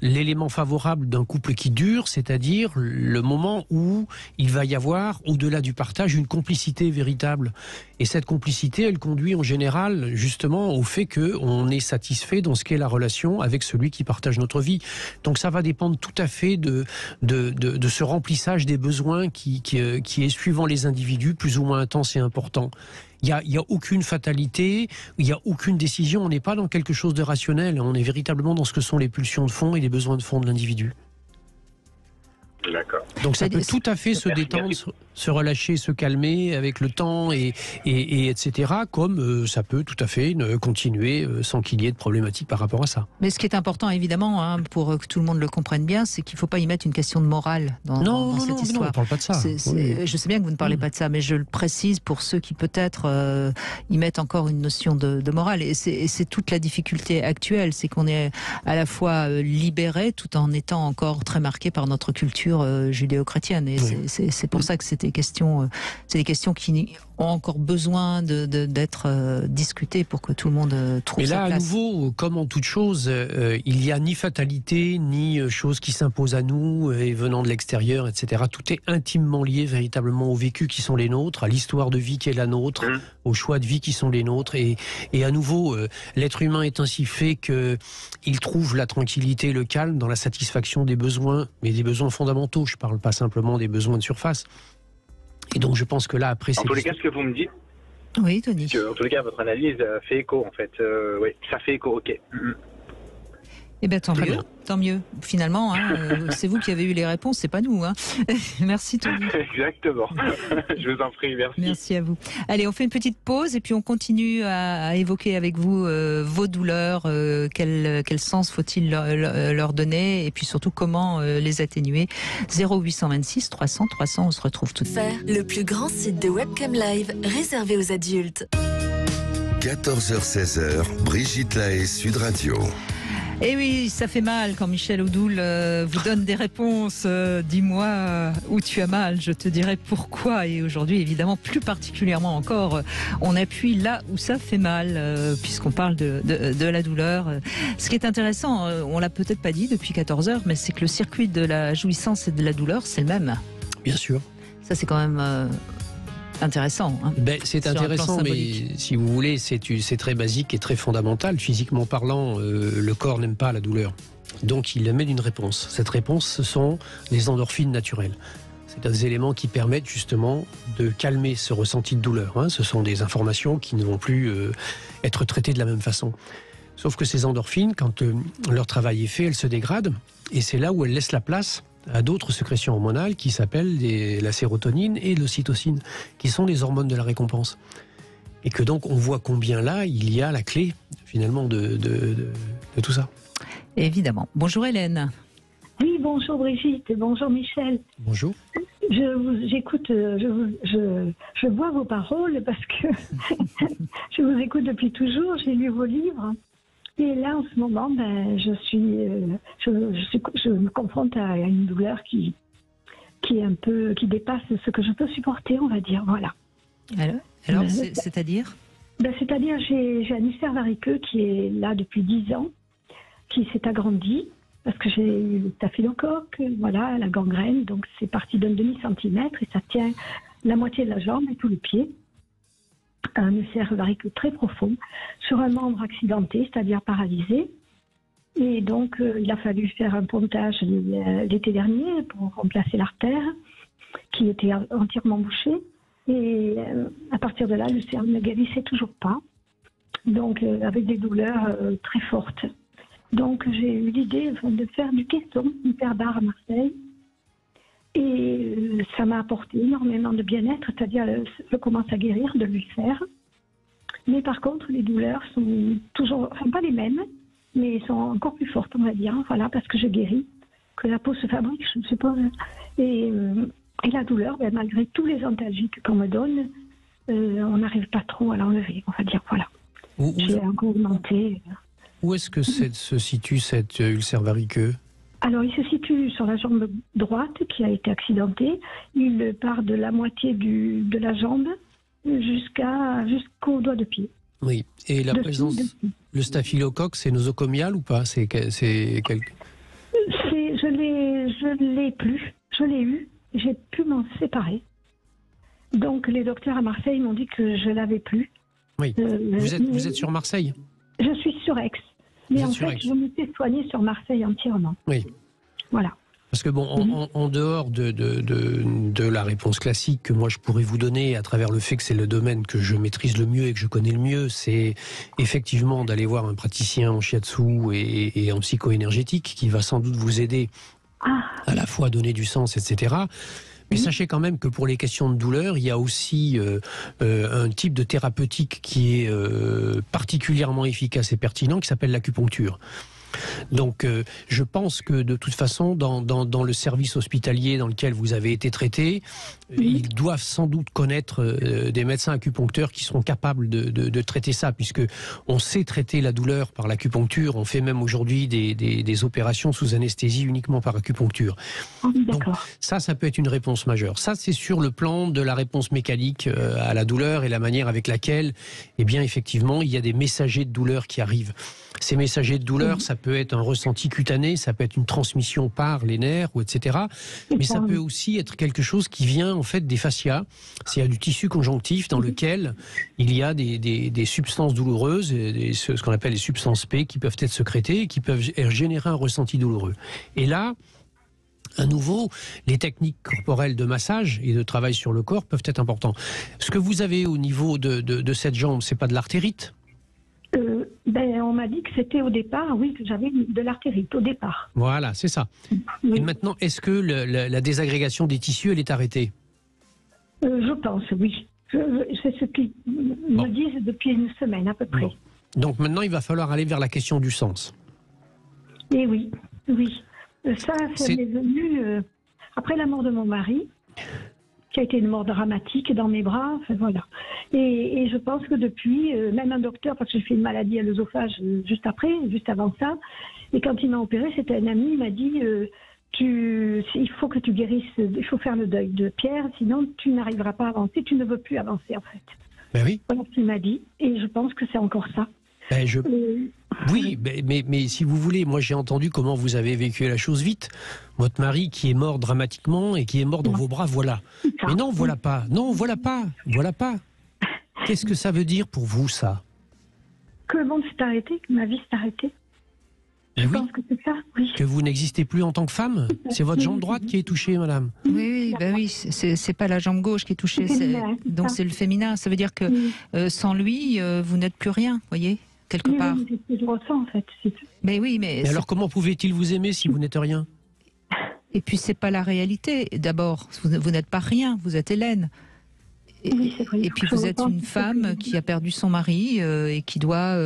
l'élément favorable d'un couple qui dure, c'est-à-dire le moment où il va y avoir, au-delà du partage, une complicité véritable. Et cette complicité, elle conduit en général justement au fait qu'on est satisfait dans ce qu'est la relation avec celui qui partage notre vie. Donc ça va dépendre tout à fait de ce remplissage des besoins qui est, suivant les individus, plus ou moins intense et important. Il n'y a aucune fatalité, il n'y a aucune décision, on n'est pas dans quelque chose de rationnel, on est véritablement dans ce que sont les pulsions de fond et les besoins de fond de l'individu. D'accord. Donc ça peut tout à fait se détendre, se relâcher, se calmer avec le temps et etc. Comme ça peut tout à fait continuer sans qu'il y ait de problématique par rapport à ça. Mais ce qui est important évidemment, pour que tout le monde le comprenne bien, c'est qu'il ne faut pas y mettre une question de morale dans cette histoire. Non, on ne parle pas de ça. Oui. Je sais bien que vous ne parlez pas de ça, mais je le précise pour ceux qui peut-être y mettent encore une notion de morale. Et c'est toute la difficulté actuelle, c'est qu'on est à la fois libéré tout en étant encore très marqué par notre culture judéo-chrétienne. Et c'est pour ça que c'est des questions qui ont encore besoin d'être discutées pour que tout le monde trouve sa place. Mais là, à nouveau, comme en toute chose, il n'y a ni fatalité, ni chose qui s'impose à nous et venant de l'extérieur, etc. Tout est intimement lié véritablement aux vécus qui sont les nôtres, à l'histoire de vie qui est la nôtre, aux choix de vie qui sont les nôtres. Et à nouveau, l'être humain est ainsi fait qu'il trouve la tranquillité, le calme dans la satisfaction des besoins, mais des besoins fondamentaux. Je ne parle pas simplement des besoins de surface. Et donc je pense que là, après... En tous les cas, ce que vous me dites... Oui, Tony. En tous les cas, votre analyse fait écho, en fait. Oui, ça fait écho, ok. Eh bien, tant mieux. Finalement, c'est vous qui avez eu les réponses, c'est pas nous. Merci, Tony. Exactement. Je vous en prie, merci. Merci à vous. Allez, on fait une petite pause et puis on continue à évoquer avec vous vos douleurs, quel sens faut-il leur donner et puis surtout comment les atténuer. 0826 300 300, on se retrouve tout de suite. Le plus grand site de webcam live réservé aux adultes. 14h-16h, Brigitte Lahaie, Sud Radio. Et oui, ça fait mal quand Michel Odoul vous donne des réponses. Dis-moi où tu as mal, je te dirai pourquoi. Et aujourd'hui, évidemment, plus particulièrement encore, on appuie là où ça fait mal, puisqu'on parle de la douleur. Ce qui est intéressant, on l'a peut-être pas dit depuis 14 heures, mais c'est que le circuit de la jouissance et de la douleur, c'est le même. Bien sûr. Ça, c'est quand même... intéressant. C'est intéressant, mais si vous voulez, c'est très basique et très fondamental. Physiquement parlant, le corps n'aime pas la douleur. Donc il amène une réponse. Cette réponse, ce sont les endorphines naturelles. C'est des éléments qui permettent justement de calmer ce ressenti de douleur. Ce sont des informations qui ne vont plus être traitées de la même façon. Sauf que ces endorphines, quand leur travail est fait, elles se dégradent. Et c'est là où elles laissent la place à d'autres sécrétions hormonales qui s'appellent la sérotonine et l'ocytocine, qui sont les hormones de la récompense. Et que donc on voit combien là, il y a la clé finalement de tout ça. Évidemment. Bonjour Hélène. Oui, bonjour Brigitte, bonjour Michel. Bonjour. J'écoute, je vois vos paroles parce que je vous écoute depuis toujours, j'ai lu vos livres. Et là, en ce moment, je me confronte à une douleur qui dépasse ce que je peux supporter, on va dire. Voilà. Alors c'est-à-dire C'est-à-dire, j'ai un ulcère variceux qui est là depuis 10 ans, qui s'est agrandi parce que j'ai eu le staphylocoque, voilà, la gangrène. Donc, c'est parti d'un demi-centimètre et ça tient la moitié de la jambe et tout le pied. Un ulcère variceux très profond sur un membre accidenté, c'est-à-dire paralysé. Et donc, il a fallu faire un pontage l'été dernier pour remplacer l'artère qui était entièrement bouchée. Et à partir de là, l'ulcère ne guérissait toujours pas. Donc, avec des douleurs très fortes. Donc j'ai eu l'idée de faire du caisson, une paire d'art à Marseille. Et ça m'a apporté énormément de bien-être, c'est-à-dire je commence à guérir de l'ulcère. Mais par contre, les douleurs sont toujours, enfin pas les mêmes, mais sont encore plus fortes, on va dire. Voilà, parce que je guéris, que la peau se fabrique, je ne sais pas. Et la douleur, malgré tous les antalgiques qu'on me donne, on n'arrive pas trop à l'enlever, on va dire, voilà. J'ai encore augmenté. Où est-ce que se situe cet ulcère variqueux ? Alors, il se situe sur la jambe droite qui a été accidentée. Il part de la moitié de la jambe jusqu'au doigt de pied. Oui. Et la présence, le staphylocoque, c'est nosocomial ou pas ? Je l'ai plus. Je l'ai eu. J'ai pu m'en séparer. Donc, les docteurs à Marseille m'ont dit que je l'avais plus. Oui. Vous êtes sur Marseille ? Je suis sur Aix. Mais en fait, je me suis soignée sur Marseille entièrement. Oui. Voilà. Parce que en dehors de la réponse classique que moi je pourrais vous donner à travers le fait que c'est le domaine que je maîtrise le mieux et que je connais le mieux, c'est effectivement d'aller voir un praticien en shiatsu et en psycho-énergétique qui va sans doute vous aider à la fois à donner du sens, etc. Mais sachez quand même que pour les questions de douleur, il y a aussi un type de thérapeutique qui est particulièrement efficace et pertinent, qui s'appelle l'acupuncture. Donc je pense que de toute façon, dans le service hospitalier dans lequel vous avez été traité, ils doivent sans doute connaître des médecins acupuncteurs qui seront capables de traiter ça, puisque on sait traiter la douleur par l'acupuncture. On fait même aujourd'hui des opérations sous anesthésie uniquement par acupuncture. Donc ça peut être une réponse majeure. Ça, c'est sur le plan de la réponse mécanique à la douleur et la manière avec laquelle, eh bien, effectivement, il y a des messagers de douleur qui arrivent. Ces messagers de douleur, ça peut être un ressenti cutané, ça peut être une transmission par les nerfs, ou etc. Mais ça peut aussi être quelque chose qui vient en fait des fascias. C'est du tissu conjonctif dans lequel il y a des substances douloureuses, ce qu'on appelle les substances P, qui peuvent être sécrétées et qui peuvent générer un ressenti douloureux. Et là, à nouveau, les techniques corporelles de massage et de travail sur le corps peuvent être importantes. Ce que vous avez au niveau de cette jambe, c'est pas de l'artérite ? On m'a dit que c'était au départ, oui, que j'avais de l'artérite au départ. Voilà, c'est ça. Oui. Et maintenant, est-ce que la désagrégation des tissus, elle est arrêtée ? Je pense, oui. C'est ce qu'ils me disent depuis une semaine à peu près. Donc maintenant, il va falloir aller vers la question du sens. Et oui. Ça m'est venu après la mort de mon mari, qui a été une mort dramatique dans mes bras, enfin voilà. Et je pense que depuis, même un docteur, parce que j'ai fait une maladie à l'œsophage juste avant ça, et quand il m'a opéré, c'était un ami, il m'a dit il faut que tu guérisses, il faut faire le deuil de Pierre, sinon tu n'arriveras pas à avancer, tu ne veux plus avancer en fait. Ben oui. Voilà ce qu'il m'a dit, et je pense que c'est encore ça. Oui, mais si vous voulez, moi j'ai entendu comment vous avez vécu la chose vite. Votre mari qui est mort dramatiquement et qui est mort dans vos bras, voilà. Mais non, voilà pas. Non, voilà pas. Qu'est-ce que ça veut dire pour vous, ça ? Que le monde s'est arrêté, que ma vie s'est arrêtée. Je pense que c'est ça, oui. Que vous n'existez plus en tant que femme ? C'est votre jambe droite qui est touchée, madame ? Oui, c'est pas la jambe gauche qui est touchée, donc c'est le féminin. Ça veut dire que sans lui, vous n'êtes plus rien, voyez ? Quelque part. Oui, c'est ce que je ressens en fait. Mais oui, mais alors comment pouvait-il vous aimer si vous n'êtes rien ? Et puis c'est pas la réalité. D'abord, vous n'êtes pas rien, vous êtes Hélène. Et puis vous êtes une femme qui a perdu son mari et qui doit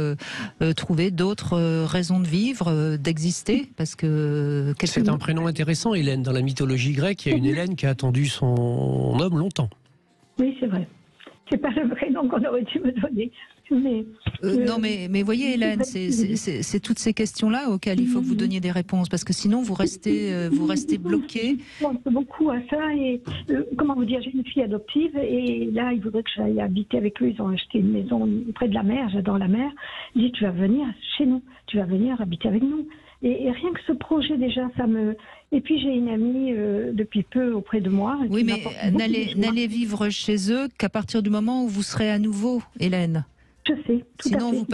trouver d'autres raisons de vivre, d'exister, parce que c'est un prénom intéressant, Hélène. Dans la mythologie grecque, il y a une Hélène qui a attendu son homme longtemps. Oui, c'est vrai. C'est pas le prénom qu'on aurait dû me donner. Non, mais voyez, Hélène, c'est toutes ces questions-là auxquelles il faut que vous donniez des réponses, parce que sinon vous restez bloqué. Je pense beaucoup à ça et comment vous dire, j'ai une fille adoptive et là ils voudraient que j'aille habiter avec eux. Ils ont acheté une maison près de la mer. J'adore la mer. Ils disent tu vas venir chez nous, tu vas venir habiter avec nous. Et rien que ce projet déjà, ça me. Et puis j'ai une amie depuis peu auprès de moi. Oui, mais n'allez vivre chez eux qu'à partir du moment où vous serez à nouveau, Hélène. Je sais. Sinon, vous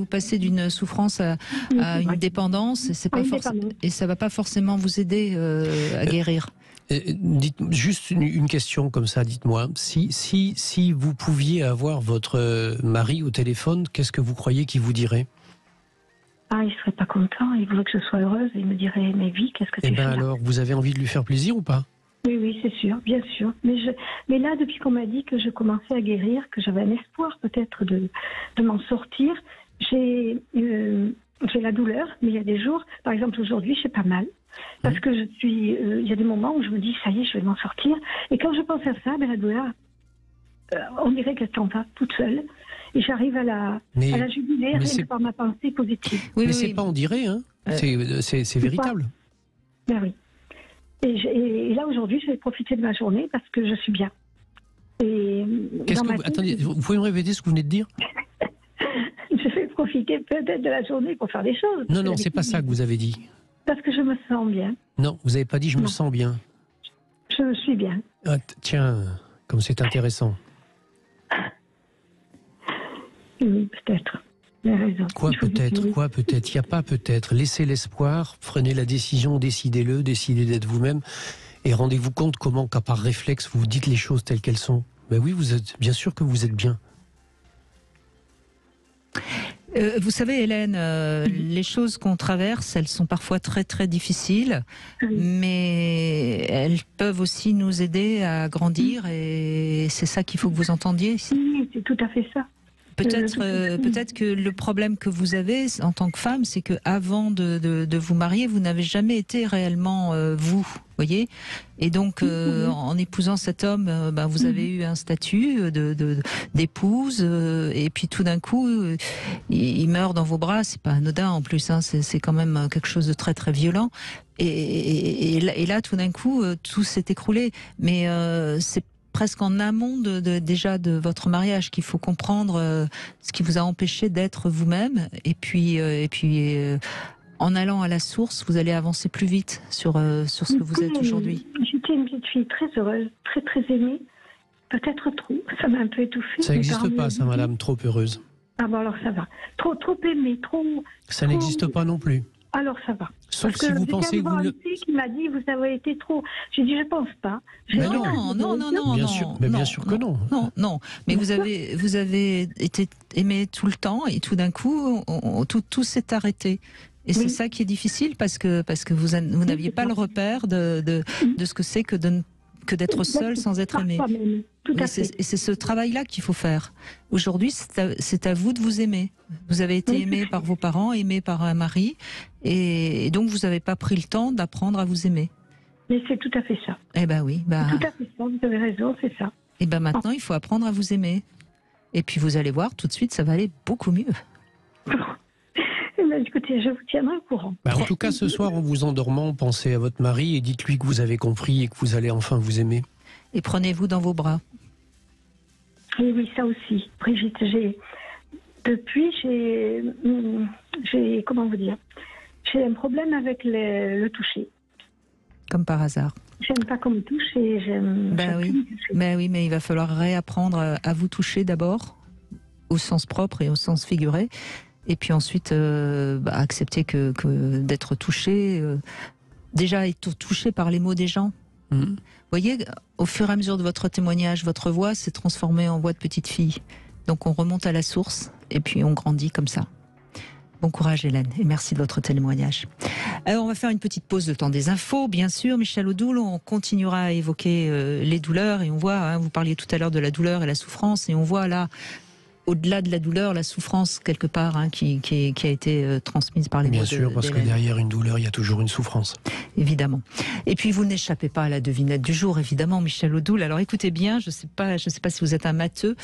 passez d'une souffrance à une dépendance, et ça ne va pas forcément vous aider à guérir. Dites juste une question comme ça. Dites-moi, si vous pouviez avoir votre mari au téléphone, qu'est-ce que vous croyez qu'il vous dirait ? Ah, il serait pas content, il voudrait que je sois heureuse, il me dirait, mais vie, qu'est-ce que tu Eh fais bien là alors, vous avez envie de lui faire plaisir ou pas? Oui, oui, c'est sûr, bien sûr. Mais là, depuis qu'on m'a dit que je commençais à guérir, que j'avais un espoir peut-être de m'en sortir, j'ai la douleur, mais il y a des jours, par exemple aujourd'hui, j'ai pas mal. Parce que il y a des moments où je me dis, ça y est, je vais m'en sortir. Et quand je pense à ça, la douleur, on dirait qu'elle s'en va toute seule. Et j'arrive à la juguler rien que par ma pensée positive. Oui, mais c'est pas on dirait, hein. C'est véritable. Ben oui. Et là, aujourd'hui, je vais profiter de ma journée parce que je suis bien. Attendez, vous pouvez me répéter ce que vous venez de dire? Je vais profiter peut-être de la journée pour faire des choses. Non, c'est pas ça que vous avez dit. Parce que je me sens bien. Non, vous n'avez pas dit je me sens bien. Je suis bien. Ah, tiens, comme c'est intéressant. Oui, peut-être. Vous avez raison. Quoi peut-être? Il n'y a pas peut-être. Laissez l'espoir, prenez la décision, décidez-le, décidez d'être vous-même et rendez-vous compte comment, qu'à par réflexe, vous dites les choses telles qu'elles sont. Ben oui, bien sûr que vous êtes bien. Vous savez, Hélène, les choses qu'on traverse, elles sont parfois très très difficiles, mais elles peuvent aussi nous aider à grandir et c'est ça qu'il faut que vous entendiez. Oui, c'est tout à fait ça. Peut-être que le problème que vous avez en tant que femme, c'est que avant de vous marier, vous n'avez jamais été réellement vous, voyez. Et donc, en épousant cet homme, vous avez eu un statut d'épouse, et puis tout d'un coup, il meurt dans vos bras. C'est pas anodin en plus, hein, c'est quand même quelque chose de très très violent. Et là, tout d'un coup, tout s'est écroulé. Mais c'est presque en amont déjà de votre mariage qu'il faut comprendre ce qui vous a empêché d'être vous-même, et puis en allant à la source, vous allez avancer plus vite sur ce que vous êtes aujourd'hui. J'étais une petite fille très heureuse, très très aimée, peut-être trop, ça m'a un peu étouffée. Ça n'existe pas, ça, madame, trop heureuse. Ah bon, alors ça va. Trop aimée, trop... Ça n'existe pas non plus. Alors ça va. Sauf si vous pensez que vous le... qui m'a dit vous avez été trop. J'ai dit je pense pas. Non. Bien sûr, mais bien sûr que non. Non. Mais vous avez été aimé tout le temps et tout d'un coup tout s'est arrêté. Et c'est ça qui est difficile parce que vous n'aviez pas le repère de ce que c'est que d'être seul sans être aimé. Et c'est ce travail-là qu'il faut faire. Aujourd'hui, c'est à vous de vous aimer. Vous avez été aimé par vos parents, aimé par un mari, et donc vous n'avez pas pris le temps d'apprendre à vous aimer. Mais c'est tout à fait ça. Eh ben oui. C'est tout à fait ça, vous avez raison, c'est ça. Et ben maintenant, il faut apprendre à vous aimer. Et puis vous allez voir, tout de suite, ça va aller beaucoup mieux. Écoutez, je vous tiendrai au courant. En tout cas, ce soir, en vous endormant, pensez à votre mari et dites-lui que vous avez compris et que vous allez enfin vous aimer. Et prenez-vous dans vos bras. Oui, ça aussi. Brigitte, comment vous dire, j'ai un problème avec le toucher. Comme par hasard. J'aime pas qu'on me touche et j'aime... Oui, mais il va falloir réapprendre à vous toucher d'abord, au sens propre et au sens figuré. Et puis ensuite, accepter que d'être touché, déjà être touché par les mots des gens. Vous voyez, au fur et à mesure de votre témoignage, votre voix s'est transformée en voix de petite fille. Donc on remonte à la source et puis on grandit comme ça. Bon courage Hélène et merci de votre témoignage. Alors on va faire une petite pause, le temps des infos, bien sûr. Michel Odoul, on continuera à évoquer les douleurs et on voit, vous parliez tout à l'heure de la douleur et la souffrance, et on voit là, au-delà de la douleur, la souffrance quelque part qui a été transmise par les mots. Bien sûr, parce que derrière une douleur, il y a toujours une souffrance. Évidemment. Et puis vous n'échappez pas à la devinette du jour, évidemment, Michel Odoul. Alors écoutez bien, je sais pas si vous êtes un matheux.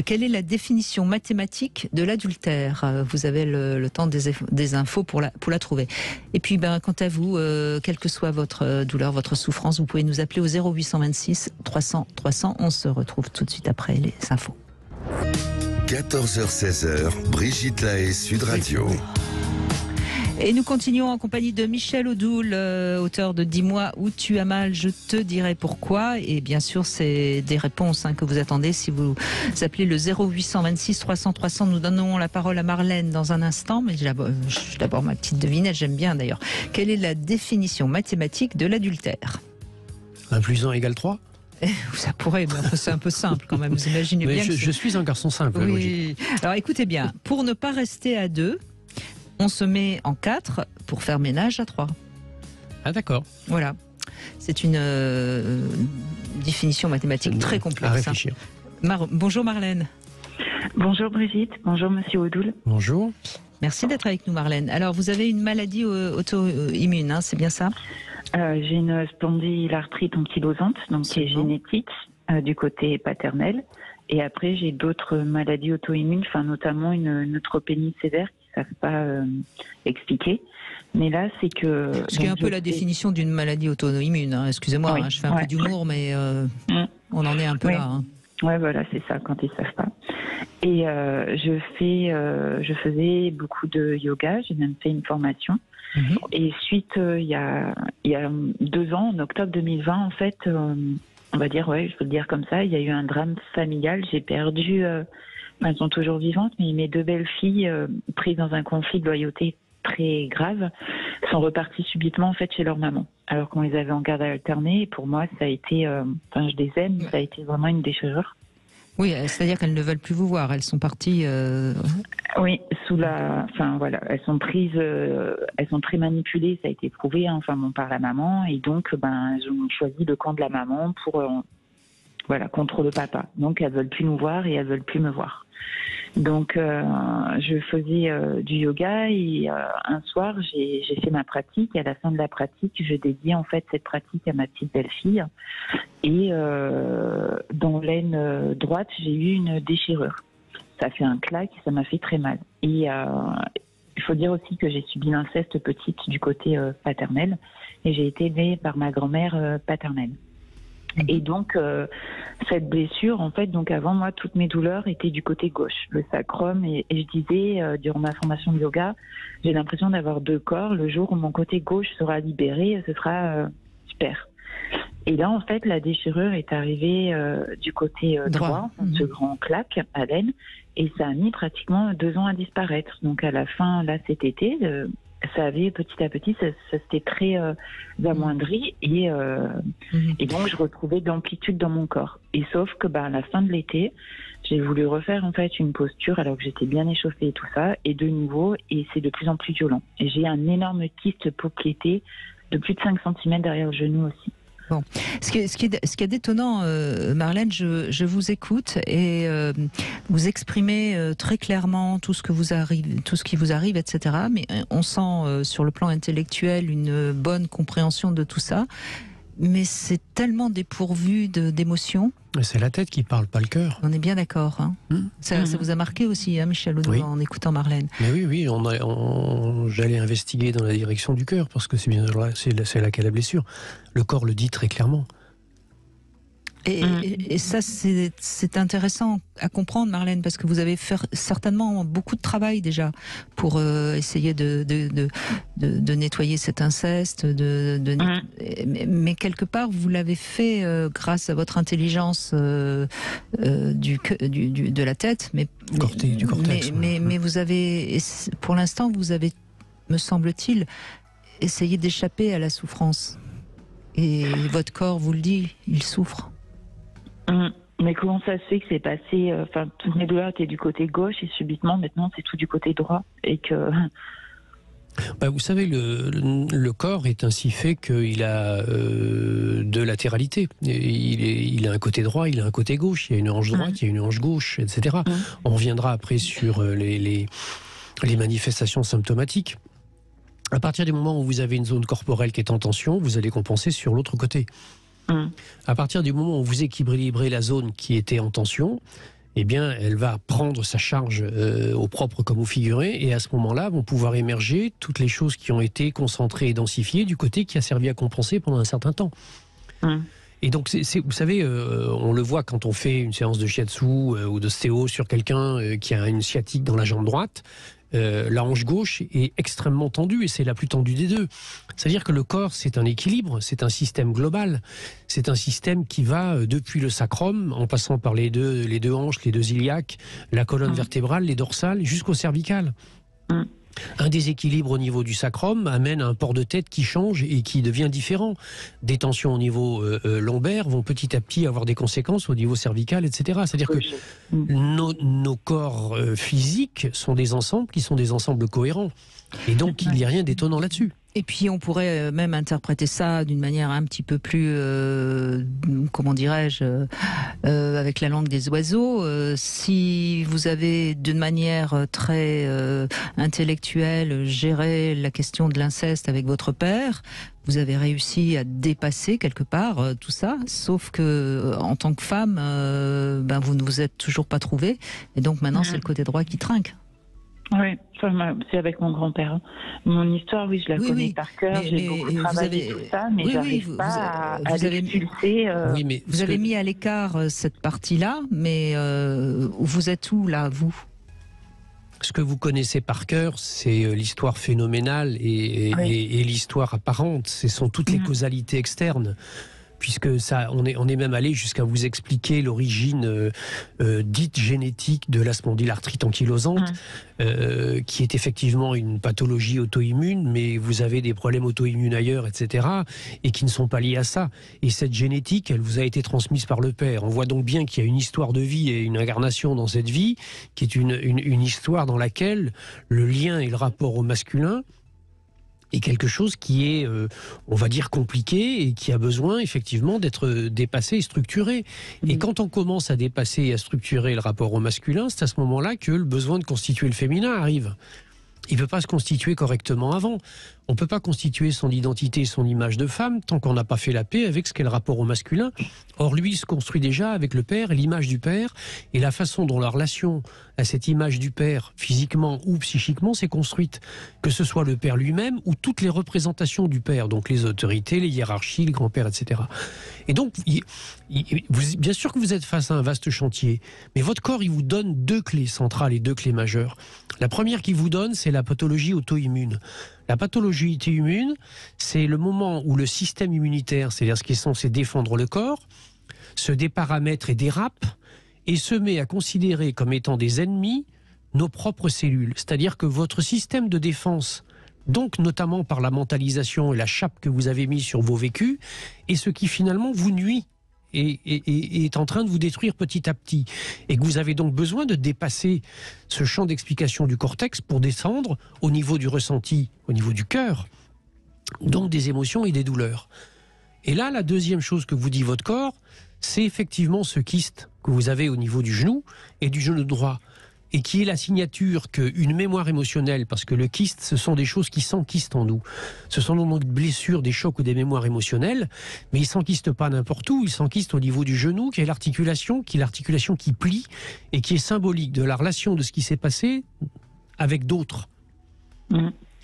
Quelle est la définition mathématique de l'adultère? Vous avez le temps des infos pour la trouver. Et puis, quant à vous, quelle que soit votre douleur, votre souffrance, vous pouvez nous appeler au 0826 300 300. On se retrouve tout de suite après les infos. 14h-16h, Brigitte Lahaie, Sud Radio. Et nous continuons en compagnie de Michel Odoul, auteur de « Dis-moi où tu as mal, je te dirai pourquoi ». Et bien sûr, c'est des réponses que vous attendez. Si vous appelez le 0826 300 300, nous donnons la parole à Marlène dans un instant. Mais d'abord ma petite devinette, j'aime bien d'ailleurs. Quelle est la définition mathématique de l'adultère? 1 + 1 = 3. Ça pourrait, mais c'est un peu simple quand même. Vous imaginez bien. Je suis un garçon simple. Oui. Alors écoutez bien, pour ne pas rester à deux, on se met en 4 pour faire ménage à 3. Ah d'accord. Voilà. C'est une définition mathématique très complexe. À réfléchir. Bonjour Marlène. Bonjour Brigitte, bonjour Monsieur Odoul. Bonjour. Merci d'être avec nous Marlène. Alors vous avez une maladie auto-immune, hein, c'est bien ça? J'ai une spondylarthrite ankylosante, donc qui est génétique du côté paternel. Et après j'ai d'autres maladies auto-immunes, enfin notamment une neutropénie sévère qui ne savent pas expliquer. Mais là, c'est que... Ce qui est un peu la définition d'une maladie auto-immune. Hein. Excusez-moi, oui, hein, je fais un peu d'humour, mais on en est un peu là. Hein. Ouais, voilà, c'est ça, quand ils savent pas. Et je faisais beaucoup de yoga, j'ai même fait une formation. Et suite, il y a 2 ans, en octobre 2020, en fait, on va dire, je peux le dire comme ça, il y a eu un drame familial. J'ai perdu, elles sont toujours vivantes, mais mes 2 belles filles, prises dans un conflit de loyauté très grave, sont reparties subitement en fait chez leur maman, alors qu'on les avait en garde alternée. Et pour moi, ça a été, je les aime, ça a été vraiment une déchirure. Oui, c'est-à-dire qu'elles ne veulent plus vous voir. Elles sont parties. Oui, elles sont prises, elles sont très manipulées. Ça a été prouvé, par la maman, et donc, elles ont choisi le camp de la maman pour, contre le papa. Donc, elles veulent plus nous voir et elles veulent plus me voir. Donc, je faisais du yoga et un soir, j'ai fait ma pratique. Et à la fin de la pratique, je dédiais en fait cette pratique à ma petite belle-fille. Et dans l'aine droite, j'ai eu une déchirure. Ça a fait un claque et ça m'a fait très mal. Et il faut dire aussi que j'ai subi l'inceste petite du côté paternel. Et j'ai été élevée par ma grand-mère paternelle. Et donc, cette blessure, en fait, donc avant, moi, toutes mes douleurs étaient du côté gauche, le sacrum. Et je disais, durant ma formation de yoga, j'ai l'impression d'avoir 2 corps. Le jour où mon côté gauche sera libéré, ce sera super. Et là, en fait, la déchirure est arrivée du côté droit, ce grand claque à l'aine. Et ça a mis pratiquement 2 ans à disparaître. Donc, à la fin, là, cet été... ça avait petit à petit, ça s'était très amoindri et donc je retrouvais de l'amplitude dans mon corps. Et sauf que à la fin de l'été, j'ai voulu refaire en fait une posture alors que j'étais bien échauffée et tout ça, et de nouveau, et c'est de plus en plus violent. Et j'ai un énorme kyste poplité de plus de 5 cm derrière le genou aussi. Bon, ce qui est étonnant, Marlène, je vous écoute et vous exprimez très clairement tout ce qui vous arrive, etc. Mais on sent sur le plan intellectuel une bonne compréhension de tout ça. Mais c'est tellement dépourvu d'émotions. C'est la tête qui parle, pas le cœur. On est bien d'accord. Hein. Ça vous a marqué aussi, hein, Michel Odoul, en écoutant Marlène. Mais oui, j'allais investiguer dans la direction du cœur, parce que c'est bien là, c'est là qu'est la blessure. Le corps le dit très clairement. Et ça, c'est intéressant à comprendre, Marlène, parce que vous avez fait certainement beaucoup de travail déjà pour essayer de nettoyer cet inceste, mais quelque part, vous l'avez fait grâce à votre intelligence de la tête, mais vous avez, pour l'instant, vous avez, me semble-t-il, essayé d'échapper à la souffrance. Et votre corps vous le dit, il souffre. Mais comment ça se fait que c'est passé, toutes mes douleurs étaient du côté gauche et subitement maintenant c'est tout du côté droit et que... vous savez, le corps est ainsi fait qu'il a 2 latéralités. Il a un côté droit, il a un côté gauche, il y a une hanche droite, il y a une hanche gauche, etc. On reviendra après sur les manifestations symptomatiques. À partir du moment où vous avez une zone corporelle qui est en tension, vous allez compenser sur l'autre côté. À partir du moment où vous équilibrez la zone qui était en tension, eh bien, elle va prendre sa charge au propre comme au figuré, et à ce moment-là, vont pouvoir émerger toutes les choses qui ont été concentrées et densifiées du côté qui a servi à compenser pendant un certain temps. Et donc, vous savez, on le voit quand on fait une séance de shiatsu ou d'ostéo sur quelqu'un qui a une sciatique dans la jambe droite. La hanche gauche est extrêmement tendue et c'est la plus tendue des 2. C'est-à-dire que le corps, c'est un équilibre, c'est un système global. C'est un système qui va depuis le sacrum, en passant par les deux hanches, les 2 iliaques, la colonne vertébrale, les dorsales, jusqu'au cervical. Un déséquilibre au niveau du sacrum amène à un port de tête qui change et qui devient différent. Des tensions au niveau lombaire vont petit à petit avoir des conséquences au niveau cervical, etc. C'est-à-dire que nos corps physiques sont des ensembles qui sont des ensembles cohérents. Et donc, il n'y a rien d'étonnant là-dessus. Et puis on pourrait même interpréter ça d'une manière un petit peu plus, comment dirais-je, avec la langue des oiseaux. Si vous avez d'une manière très intellectuelle géré la question de l'inceste avec votre père, vous avez réussi à dépasser quelque part tout ça, sauf que en tant que femme, vous ne vous êtes toujours pas trouvée. Et donc maintenant c'est le côté droit qui trinque. Oui, c'est avec mon grand-père. Mon histoire, oui, je la connais par cœur. J'ai beaucoup travaillé tout ça, mais j'arrive pas à l'expulser. Vous avez mis à l'écart cette partie-là, mais vous êtes où, là, vous ? Ce que vous connaissez par cœur, c'est l'histoire phénoménale et l'histoire apparente. Ce sont toutes les causalités externes. Puisque ça, on est même allé jusqu'à vous expliquer l'origine dite génétique de la spondylarthrite ankylosante, qui est effectivement une pathologie auto-immune, mais vous avez des problèmes auto-immunes ailleurs, etc., et qui ne sont pas liés à ça. Et cette génétique, elle vous a été transmise par le père. On voit donc bien qu'il y a une histoire de vie et une incarnation dans cette vie, qui est une histoire dans laquelle le lien et le rapport au masculin est quelque chose qui est, on va dire, compliqué et qui a besoin effectivement d'être dépassé et structuré. Et quand on commence à dépasser et à structurer le rapport au masculin, c'est à ce moment-là que le besoin de constituer le féminin arrive. Il ne peut pas se constituer correctement avant. On ne peut pas constituer son identité et son image de femme tant qu'on n'a pas fait la paix avec ce qu'est le rapport au masculin. Or, lui, il se construit déjà avec le père et l'image du père, et la façon dont la relation à cette image du père, physiquement ou psychiquement, s'est construite. Que ce soit le père lui-même ou toutes les représentations du père, donc les autorités, les hiérarchies, le grand-père, etc. Et donc, bien sûr que vous êtes face à un vaste chantier, mais votre corps, il vous donne deux clés centrales et deux clés majeures. La première qu'il vous donne, c'est la pathologie auto-immune. La pathologie auto-immune, c'est le moment où le système immunitaire, c'est-à-dire ce qui est censé défendre le corps, se déparamètre et dérape et se met à considérer comme étant des ennemis nos propres cellules. C'est-à-dire que votre système de défense, donc notamment par la mentalisation et la chape que vous avez mise sur vos vécus, est ce qui finalement vous nuit et est en train de vous détruire petit à petit. Et que vous avez donc besoin de dépasser ce champ d'explication du cortex pour descendre au niveau du ressenti, au niveau du cœur, donc des émotions et des douleurs. Et là, la deuxième chose que vous dit votre corps, c'est effectivement ce kyste que vous avez au niveau du genou et du genou droit, et qui est la signature qu'une mémoire émotionnelle, parce que le kyste, ce sont des choses qui s'enquistent en nous. Ce sont donc des blessures, des chocs ou des mémoires émotionnelles, mais ils ne s'enquistent pas n'importe où, ils s'enquistent au niveau du genou, qui est l'articulation qui plie, et qui est symbolique de la relation de ce qui s'est passé avec d'autres.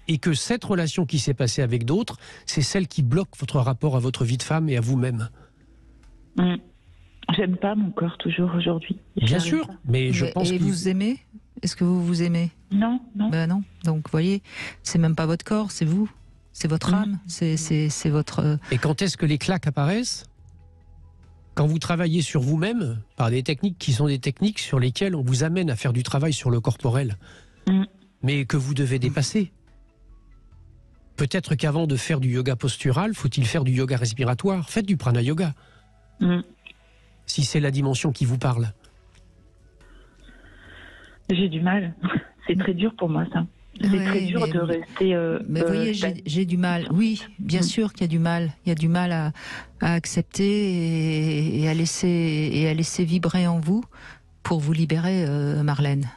Et que cette relation qui s'est passée avec d'autres, c'est celle qui bloque votre rapport à votre vie de femme et à vous-même. J'aime pas mon corps toujours aujourd'hui. Bien sûr, mais je pense que... Et vous aimez ? Est-ce que vous vous aimez ? Non. Non. Donc, vous voyez, c'est même pas votre corps, c'est vous. C'est votre âme, c'est votre... Et quand est-ce que les claques apparaissent ? Quand vous travaillez sur vous-même, par des techniques qui sont des techniques sur lesquelles on vous amène à faire du travail sur le corporel, mais que vous devez dépasser. Peut-être qu'avant de faire du yoga postural, faut-il faire du yoga respiratoire. Faites du prana yoga. Si c'est la dimension qui vous parle. J'ai du mal. C'est très dur pour moi, ça. C'est très dur de rester... mais vous voyez, j'ai du mal. Oui, bien sûr qu'il y a du mal. Il y a du mal à accepter et à laisser vibrer en vous pour vous libérer, Marlène.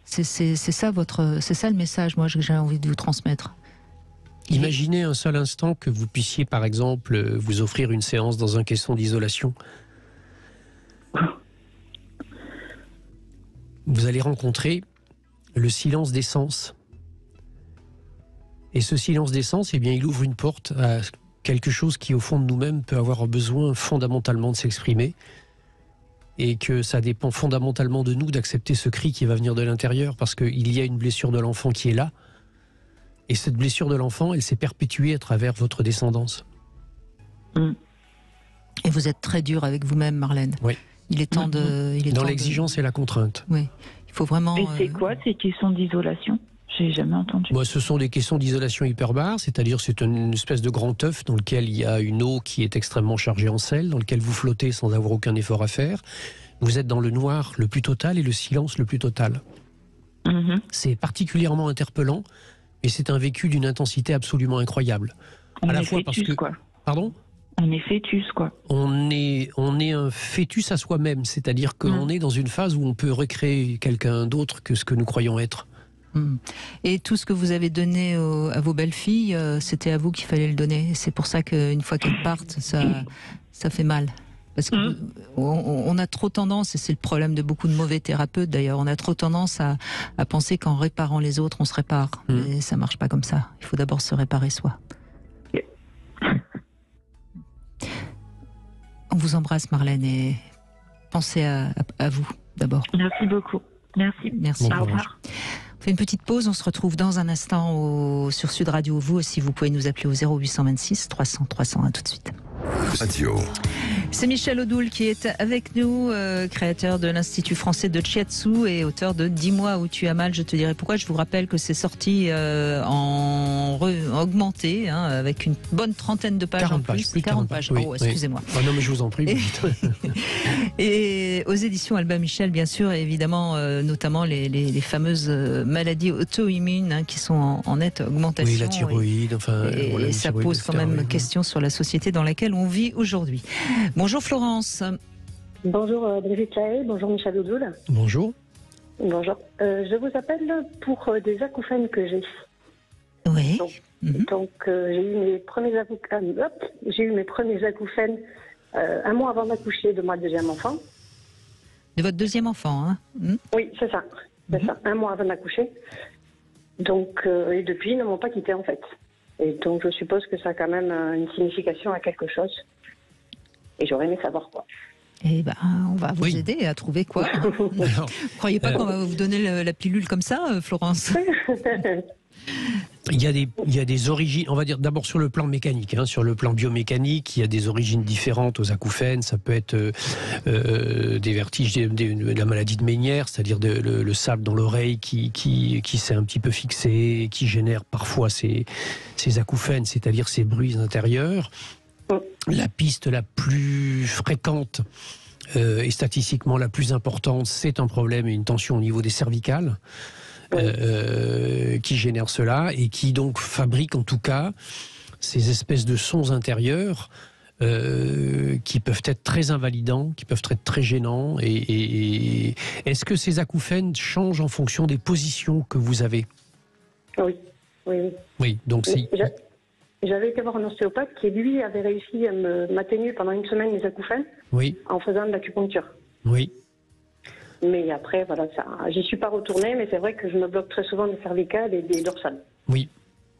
C'est ça le message, moi, que j'ai envie de vous transmettre. Imaginez un seul instant que vous puissiez, par exemple, vous offrir une séance dans un caisson d'isolation. Vous allez rencontrer le silence des sens. Et ce silence des sens, eh bien, il ouvre une porte à quelque chose qui, au fond de nous-mêmes, peut avoir besoin fondamentalement de s'exprimer. Et que ça dépend fondamentalement de nous d'accepter ce cri qui va venir de l'intérieur, parce qu'il y a une blessure de l'enfant qui est là. Et cette blessure de l'enfant, elle s'est perpétuée à travers votre descendance. Et vous êtes très dur avec vous-même, Marlène. Oui. Il est temps de... Dans l'exigence et la contrainte. Oui. Il faut vraiment... Et c'est quoi ces questions d'isolation ? J'ai jamais entendu. Moi, ce sont des questions d'isolation hyperbare, c'est-à-dire c'est une espèce de grand œuf dans lequel il y a une eau qui est extrêmement chargée en sel, dans lequel vous flottez sans avoir aucun effort à faire. Vous êtes dans le noir le plus total et le silence le plus total. C'est particulièrement interpellant et c'est un vécu d'une intensité absolument incroyable. À la fois parce que... quoi. Pardon ? On est fœtus, quoi. On est un fœtus à soi-même, c'est-à-dire qu'on est dans une phase où on peut recréer quelqu'un d'autre que ce que nous croyons être. Et tout ce que vous avez donné à vos belles-filles, c'était à vous qu'il fallait le donner. C'est pour ça qu'une fois qu'elles partent, ça fait mal. Parce que on a trop tendance, et c'est le problème de beaucoup de mauvais thérapeutes d'ailleurs, on a trop tendance à penser qu'en réparant les autres, on se répare. Mais ça marche pas comme ça. Il faut d'abord se réparer soi. On vous embrasse, Marlène, et pensez à vous d'abord. Merci beaucoup. Merci. Merci. Au revoir. On fait une petite pause, on se retrouve dans un instant sur Sud Radio. Vous aussi, vous pouvez nous appeler au 0826 300 300. À tout de suite. Radio. C'est Michel Odoul qui est avec nous, créateur de l'Institut français de Shiatsu et auteur de 10 mois où tu as mal, je te dirai pourquoi. Je vous rappelle que c'est sorti en augmenté, avec une bonne trentaine de pages 40 en plus. plus 40 pages. Oui, excusez-moi. Oui. Non, mais je vous en prie. Et aux éditions Albin Michel, bien sûr, et évidemment, notamment les fameuses maladies auto-immunes qui sont en nette augmentation. Oui, la thyroïde, et ça pose quand même question sur la société dans laquelle on vit aujourd'hui. Bonjour Florence. Bonjour Brigitte Lahaye, bonjour Michel Odoul. Bonjour. Bonjour. Je vous appelle pour des acouphènes que j'ai. Oui. Donc j'ai eu mes premiers acouphènes un mois avant d'accoucher de mon deuxième enfant. De votre deuxième enfant, hein? Oui, c'est ça. C'est ça. Un mois avant d'accoucher. Donc, et depuis, ils ne m'ont pas quitté en fait. Et donc, je suppose que ça a quand même une signification à quelque chose. Et j'aurais aimé savoir quoi. Eh ben, on va vous aider à trouver quoi. Vous croyez pas qu'on va vous donner la pilule comme ça, Florence? Il y a des origines, on va dire d'abord sur le plan mécanique, sur le plan biomécanique, il y a des origines différentes aux acouphènes. Ça peut être des vertiges, de la maladie de Ménière, c'est-à-dire le sable dans l'oreille qui s'est un petit peu fixé, qui génère parfois ces acouphènes, c'est-à-dire ces bruits intérieurs. La piste la plus fréquente et statistiquement la plus importante, c'est un problème et une tension au niveau des cervicales. Qui génère cela et qui donc fabrique en tout cas ces espèces de sons intérieurs qui peuvent être très invalidants, qui peuvent être très gênants. Et est-ce que ces acouphènes changent en fonction des positions que vous avez? Oui, donc si... J'avais été voir un ostéopathe qui, lui, avait réussi à m'atténuer pendant une semaine les acouphènes en faisant de l'acupuncture. Oui. Mais après, voilà, j'y suis pas retournée, mais c'est vrai que je me bloque très souvent des cervicales et des dorsales. Oui.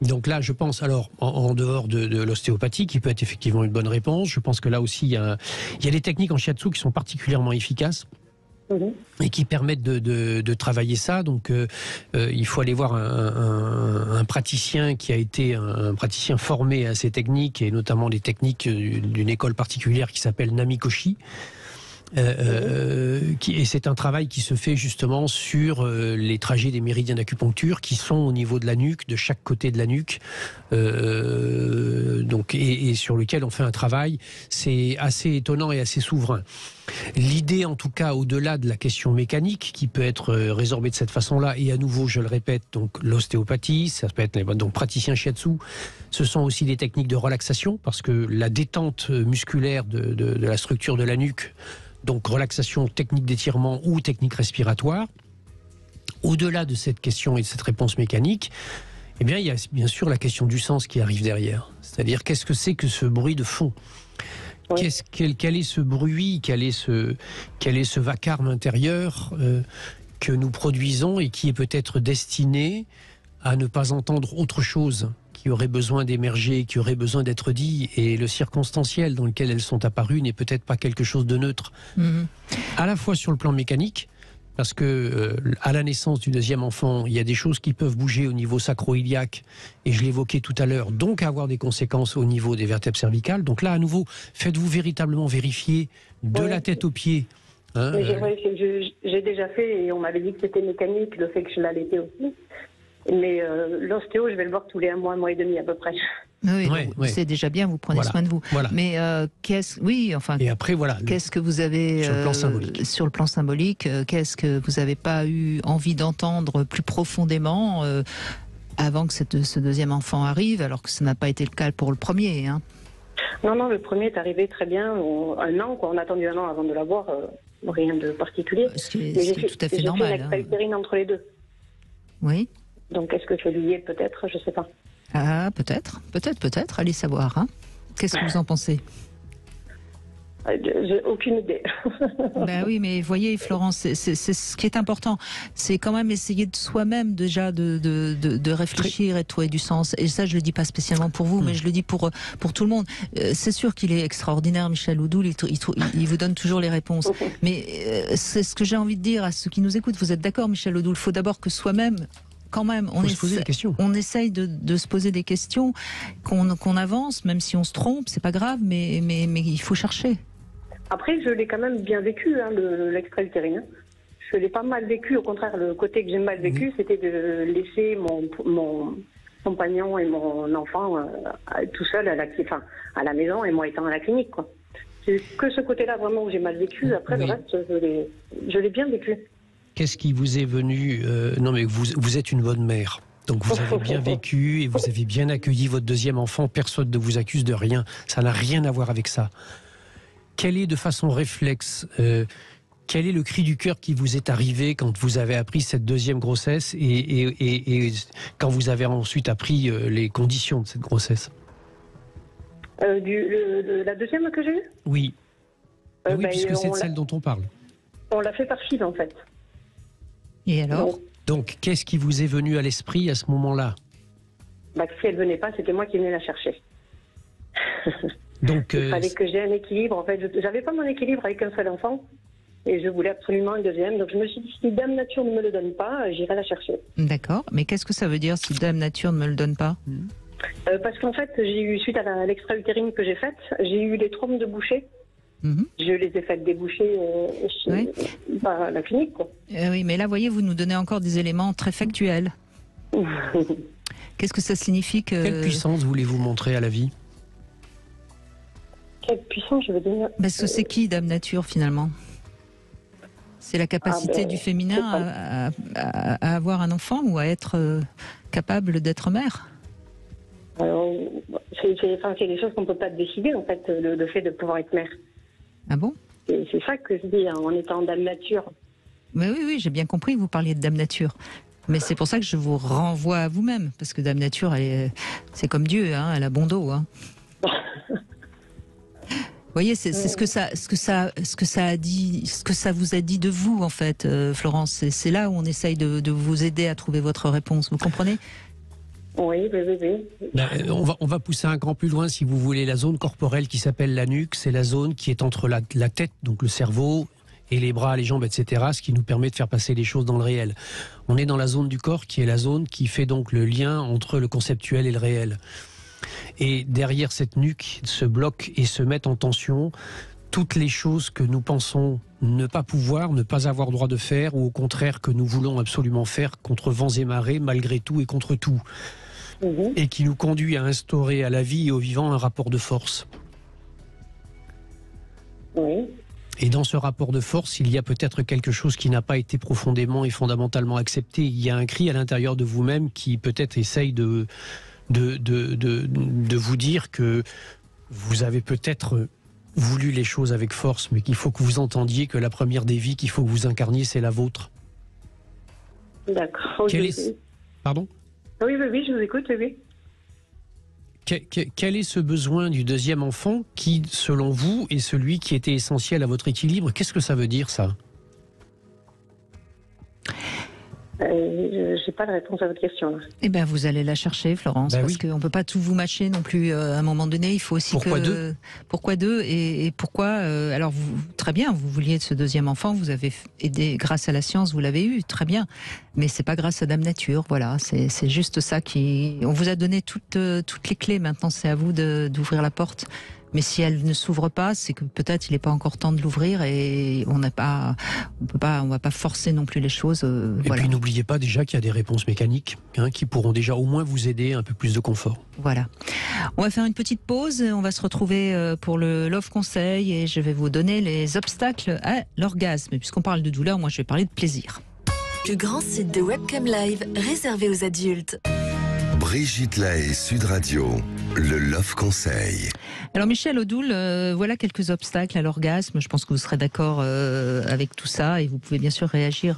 Donc là, je pense, alors, en dehors de l'ostéopathie, qui peut être effectivement une bonne réponse, je pense que là aussi, il y a des techniques en shiatsu qui sont particulièrement efficaces. Et qui permettent de travailler ça. Donc, il faut aller voir un praticien qui a été un praticien formé à ces techniques, et notamment des techniques d'une école particulière qui s'appelle Namikoshi. Et c'est un travail qui se fait justement sur les trajets des méridiens d'acupuncture qui sont au niveau de la nuque, de chaque côté de la nuque, donc, et sur lequel on fait un travail. C'est assez étonnant et assez souverain. L'idée, en tout cas, au-delà de la question mécanique, qui peut être résorbée de cette façon-là, et à nouveau, je le répète, donc l'ostéopathie, ça peut être donc praticien shiatsu, ce sont aussi des techniques de relaxation, parce que la détente musculaire de la structure de la nuque, donc relaxation, technique d'étirement ou technique respiratoire. Au-delà de cette question et de cette réponse mécanique, eh bien, il y a bien sûr la question du sens qui arrive derrière. C'est-à-dire, qu'est-ce que c'est que ce bruit de fond ? Quel est ce bruit, quel est ce vacarme intérieur que nous produisons et qui est peut-être destiné à ne pas entendre autre chose qui aurait besoin d'émerger, qui aurait besoin d'être dit, et le circonstanciel dans lequel elles sont apparues n'est peut-être pas quelque chose de neutre. À la fois sur le plan mécanique, parce que à la naissance du deuxième enfant, il y a des choses qui peuvent bouger au niveau sacro-iliaque, et je l'évoquais tout à l'heure, donc avoir des conséquences au niveau des vertèbres cervicales. Donc là, à nouveau, faites-vous véritablement vérifier de la tête aux pieds. J'ai déjà fait, et on m'avait dit que c'était mécanique, le fait que je l'allaitais aussi. Mais l'ostéo, je vais le voir tous les 1 mois et demi à peu près. Oui, c'est déjà bien, vous prenez soin de vous. Voilà. Mais et après, voilà, qu'est-ce que vous avez sur le plan symbolique, qu'est-ce que vous n'avez pas eu envie d'entendre plus profondément avant que ce deuxième enfant arrive, alors que ça n'a pas été le cas pour le premier, hein? Non, le premier est arrivé très bien, 1 an, quoi. On a attendu 1 an avant de l'avoir, rien de particulier. C'est tout à fait normal. J'ai fait une extra-utérine entre les deux. Oui. Donc est-ce que c'est lié peut-être, je ne sais pas. Ah, peut-être, allez savoir. Hein. Qu'est-ce que vous en pensez? J'ai aucune idée. Ben oui, mais voyez, Florence, c'est ce qui est important. C'est quand même essayer de soi-même déjà de réfléchir et de trouver du sens. Et ça, je le dis pas spécialement pour vous, mais je le dis pour tout le monde. C'est sûr qu'il est extraordinaire, Michel Oudoul. Il vous donne toujours les réponses. Mais c'est ce que j'ai envie de dire à ceux qui nous écoutent. Vous êtes d'accord, Michel Oudoul? Il faut d'abord que soi-même, quand même, on essaye de se poser des questions, qu'on avance, même si on se trompe, c'est pas grave, mais il faut chercher. Après, je l'ai quand même bien vécu, hein, l'extra-utérine. Je l'ai pas mal vécu. Au contraire, le côté que j'ai mal vécu, c'était de laisser mon compagnon et mon enfant tout seul à la maison et moi étant à la clinique, quoi. C'est que ce côté-là vraiment où j'ai mal vécu. Après, le reste, je l'ai bien vécu. Qu'est-ce qui vous est venu Non, mais vous êtes une bonne mère. Donc vous avez bien vécu et vous avez bien accueilli votre deuxième enfant. Personne ne vous accuse de rien. Ça n'a rien à voir avec ça. Quel est, de façon réflexe, quel est le cri du cœur qui vous est arrivé quand vous avez appris cette deuxième grossesse et quand vous avez ensuite appris les conditions de cette grossesse? La deuxième que j'ai eue? Oui. Oui, puisque c'est de celle dont on parle. On l'a fait par fil, en fait. Et alors? Donc, qu'est-ce qui vous est venu à l'esprit à ce moment-là? Si elle venait pas, c'était moi qui venais la chercher. Donc, il fallait que j'ai un équilibre. En fait, j'avais pas mon équilibre avec un seul enfant et je voulais absolument un deuxième. Donc je me suis dit, si Dame Nature ne me le donne pas, j'irai la chercher. D'accord. Mais qu'est-ce que ça veut dire si Dame Nature ne me le donne pas? Parce qu'en fait, j'ai eu, suite à l'extra-utérine que j'ai faite, j'ai eu les trompes de boucher. Je les ai faites déboucher à la clinique, quoi. Oui, mais là, voyez, vous nous donnez encore des éléments très factuels. Qu'est-ce que ça signifie que... Quelle puissance voulez-vous montrer à la vie? Quelle puissance, je veux dire? Parce que c'est qui, Dame Nature, finalement? C'est la capacité du féminin à avoir un enfant ou à être capable d'être mère? Alors, c'est des choses qu'on ne peut pas décider, en fait, le fait de pouvoir être mère. Ah bon? C'est ça que je dis, en étant Dame Nature. Mais oui, j'ai bien compris que vous parliez de Dame Nature. Mais c'est pour ça que je vous renvoie à vous-même, parce que Dame Nature, c'est comme Dieu, hein, elle a bon dos. Hein. Vous voyez, c'est ce que ça a dit, ce que ça vous a dit de vous, en fait, Florence. C'est là où on essaye de vous aider à trouver votre réponse. Vous comprenez? Oui. On va pousser un cran plus loin, si vous voulez. La zone corporelle qui s'appelle la nuque, c'est la zone qui est entre la tête, donc le cerveau, et les bras, les jambes, etc., ce qui nous permet de faire passer les choses dans le réel. On est dans la zone du corps qui est la zone qui fait donc le lien entre le conceptuel et le réel. Et derrière cette nuque se bloquent et se mettent en tension toutes les choses que nous pensons ne pas pouvoir, ne pas avoir droit de faire, ou au contraire que nous voulons absolument faire contre vents et marées, malgré tout et contre tout. Et qui nous conduit à instaurer à la vie et au vivant un rapport de force. Oui. Et dans ce rapport de force, il y a peut-être quelque chose qui n'a pas été profondément et fondamentalement accepté. Il y a un cri à l'intérieur de vous-même qui peut-être essaye de vous dire que vous avez peut-être voulu les choses avec force, mais qu'il faut que vous entendiez que la première des vies qu'il faut que vous incarniez, c'est la vôtre. D'accord. Pardon? Oui, je vous écoute, oui. Quel est ce besoin du deuxième enfant qui, selon vous, est celui qui était essentiel à votre équilibre? Qu'est-ce que ça veut dire, ça? Je n'ai pas de réponse à votre question. Là. Eh bien, vous allez la chercher, Florence, parce qu'on ne peut pas tout vous matcher non plus à un moment donné. Il faut aussi Pourquoi deux et pourquoi alors, très bien, vous vouliez ce deuxième enfant, vous avez aidé, grâce à la science, vous l'avez eu, très bien. Mais c'est pas grâce à Dame Nature, voilà. C'est juste ça qui... On vous a donné toutes les clés, maintenant c'est à vous d'ouvrir la porte. Mais si elle ne s'ouvre pas, c'est que peut-être il n'est pas encore temps de l'ouvrir et on va pas forcer non plus les choses. Et puis n'oubliez pas déjà qu'il y a des réponses mécaniques qui pourront déjà au moins vous aider à un peu plus de confort. Voilà. On va faire une petite pause. On va se retrouver pour le Love Conseil et je vais vous donner les obstacles à l'orgasme. Puisqu'on parle de douleur, moi je vais parler de plaisir. Plus grand site de webcam live réservé aux adultes. Brigitte Lahaie, Sud Radio, le Love Conseil. Alors Michel Odoul, voilà quelques obstacles à l'orgasme. Je pense que vous serez d'accord avec tout ça et vous pouvez bien sûr réagir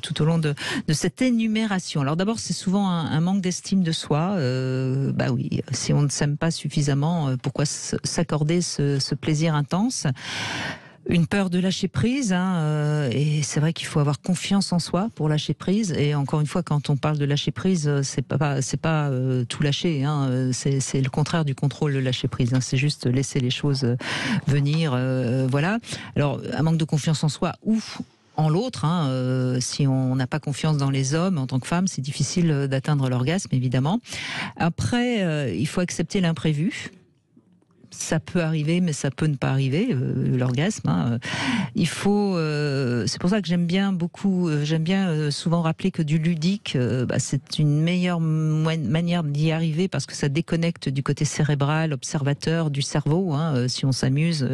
tout au long de cette énumération. Alors d'abord, c'est souvent un manque d'estime de soi. Bah oui, si on ne s'aime pas suffisamment, pourquoi s'accorder ce plaisir intense ? Une peur de lâcher prise, et c'est vrai qu'il faut avoir confiance en soi pour lâcher prise. Et encore une fois, quand on parle de lâcher prise, c'est pas tout lâcher, c'est le contraire du contrôle, le lâcher prise. C'est juste laisser les choses venir, voilà. Alors, un manque de confiance en soi ou en l'autre, si on n'a pas confiance dans les hommes en tant que femme, c'est difficile d'atteindre l'orgasme, évidemment. Après, il faut accepter l'imprévu. Ça peut arriver, mais ça peut ne pas arriver, l'orgasme. Il faut. C'est pour ça que j'aime bien souvent rappeler que du ludique, c'est une meilleure manière d'y arriver parce que ça déconnecte du côté cérébral, observateur, du cerveau. Si on s'amuse,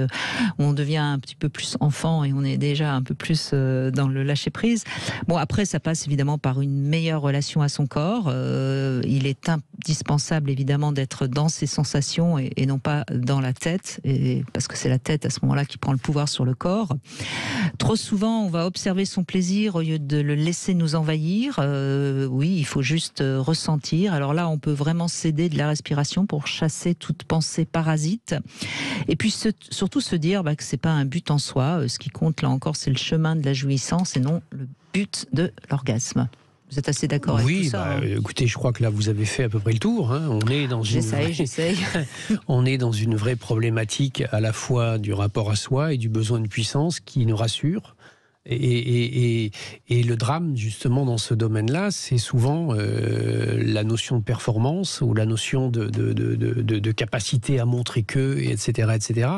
on devient un petit peu plus enfant et on est déjà un peu plus dans le lâcher prise. Bon, après, ça passe évidemment par une meilleure relation à son corps. Il est indispensable évidemment d'être dans ses sensations et non pas dans la tête, parce que c'est la tête à ce moment-là qui prend le pouvoir sur le corps. Trop souvent, on va observer son plaisir au lieu de le laisser nous envahir. Oui, il faut juste ressentir. Alors là, on peut vraiment s'aider de la respiration pour chasser toute pensée parasite. Et puis surtout se dire que c'est pas un but en soi. Ce qui compte là encore, c'est le chemin de la jouissance et non le but de l'orgasme. Vous êtes assez d'accord avec tout ça? Oui, écoutez, je crois que là, vous avez fait à peu près le tour. On est dans J'essaye. On est dans une vraie problématique à la fois du rapport à soi et du besoin de puissance qui nous rassure. Et le drame, justement, dans ce domaine-là, c'est souvent la notion de performance ou la notion de capacité à montrer que, etc., etc.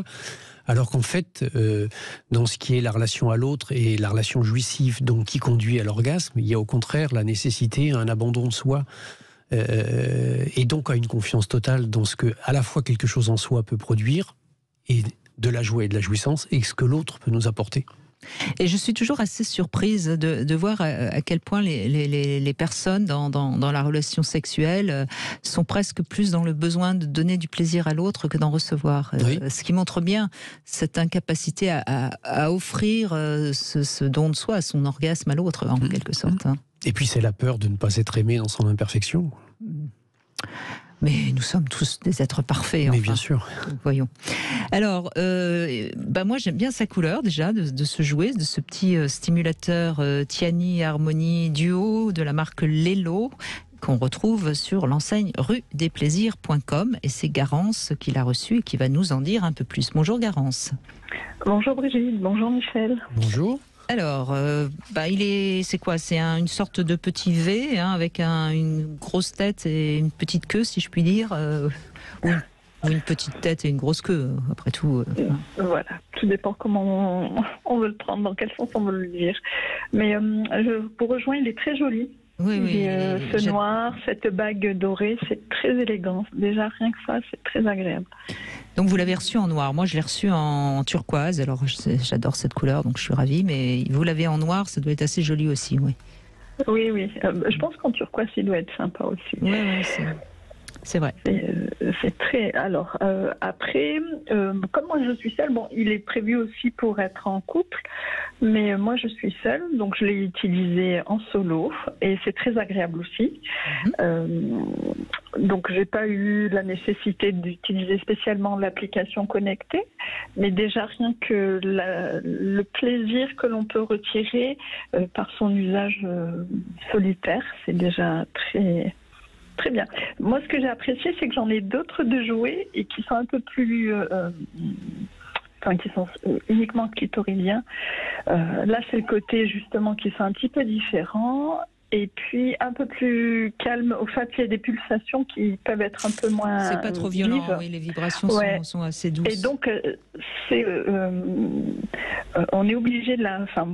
Alors qu'en fait, dans ce qui est la relation à l'autre et la relation jouissive, donc qui conduit à l'orgasme, il y a au contraire la nécessité à un abandon de soi et donc à une confiance totale dans ce que, à la fois quelque chose en soi peut produire et de la joie et de la jouissance et ce que l'autre peut nous apporter. Et je suis toujours assez surprise de voir à quel point les personnes dans la relation sexuelle sont presque plus dans le besoin de donner du plaisir à l'autre que d'en recevoir. Oui. Ce qui montre bien cette incapacité à offrir ce don de soi, son orgasme à l'autre, en quelque sorte. Et puis c'est la peur de ne pas être aimé dans son imperfection. Mais nous sommes tous des êtres parfaits. Mais bien sûr. Voyons. Alors, moi j'aime bien sa couleur déjà de ce jouet, de ce petit stimulateur Tiani Harmony Duo de la marque Lelo qu'on retrouve sur l'enseigne rudesplaisirs.com et c'est Garance qui l'a reçu et qui va nous en dire un peu plus. Bonjour Garance. Bonjour Brigitte, bonjour Michel. Bonjour. Alors, c'est quoi? C'est une sorte de petit V avec une grosse tête et une petite queue, si je puis dire, ou une petite tête et une grosse queue, après tout. Voilà, tout dépend comment on veut le prendre, dans quel sens on veut le dire. Mais je vous rejoins, il est très joli. Oui. Ce noir, cette bague dorée, c'est très élégant. Déjà, rien que ça, c'est très agréable. Donc vous l'avez reçu en noir. Moi, je l'ai reçu en turquoise. Alors, j'adore cette couleur, donc je suis ravie. Mais vous l'avez en noir, ça doit être assez joli aussi, oui. Oui. Je pense qu'en turquoise, il doit être sympa aussi. Oui, c'est vrai. C'est très. Alors, après, comme moi je suis seule, il est prévu aussi pour être en couple, mais moi je suis seule, donc je l'ai utilisé en solo et c'est très agréable aussi. Donc, j'ai pas eu la nécessité d'utiliser spécialement l'application connectée, mais déjà rien que le plaisir que l'on peut retirer par son usage solitaire, c'est déjà très bien. Moi, ce que j'ai apprécié, c'est que j'en ai d'autres de jouets et qui sont un peu plus... qui sont uniquement clitoridiens. Là, c'est le côté, justement, qui sont un petit peu différents. et puis un peu plus calme. Au fait, il y a des pulsations qui peuvent être un peu moins C'est pas trop violent, vives. oui, les vibrations sont assez douces. Et donc, on est obligé,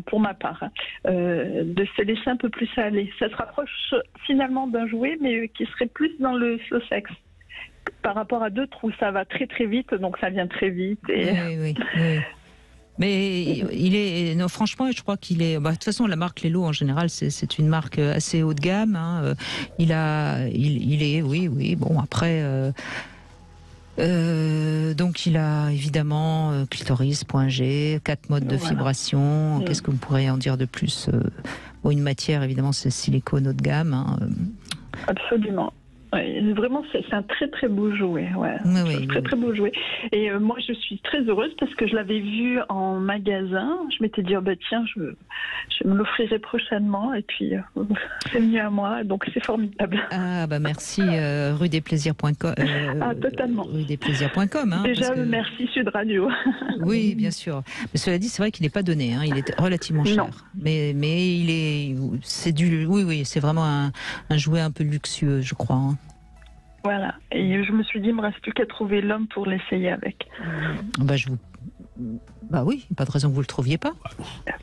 pour ma part, de se laisser un peu plus aller. Ça se rapproche finalement d'un jouet, mais qui serait plus dans le slow sex. Par rapport à d'autres où ça va très très vite, donc ça vient très vite. Et... Oui. Mais il est, non, franchement, je crois qu'il est. De toute façon, la marque Lelo en général, c'est une marque assez haut de gamme. Hein. Il est, oui. Bon, après. Donc il a évidemment clitoris, point G, 4 modes de vibration. Qu'est-ce que vous pourriez en dire de plus? Une matière, évidemment, c'est silicone haut de gamme. Hein. Absolument. Ouais, vraiment, c'est un très très beau jouet. Très beau jouet. Et moi, je suis très heureuse parce que je l'avais vu en magasin. Je m'étais dit, tiens, je me l'offrirai prochainement. Et puis, c'est venu à moi. Donc, c'est formidable. Ah, merci. Rudesplaisirs.com. Totalement. Rudesplaisirs.com. Hein, déjà, merci Sud Radio. Oui, bien sûr. Mais cela dit, c'est vrai qu'il n'est pas donné. Hein. Il est relativement cher. Mais c'est vraiment un jouet un peu luxueux, je crois. Hein. Voilà, et je me suis dit, il me reste plus qu'à trouver l'homme pour l'essayer avec. Oui, pas de raison que vous le trouviez pas.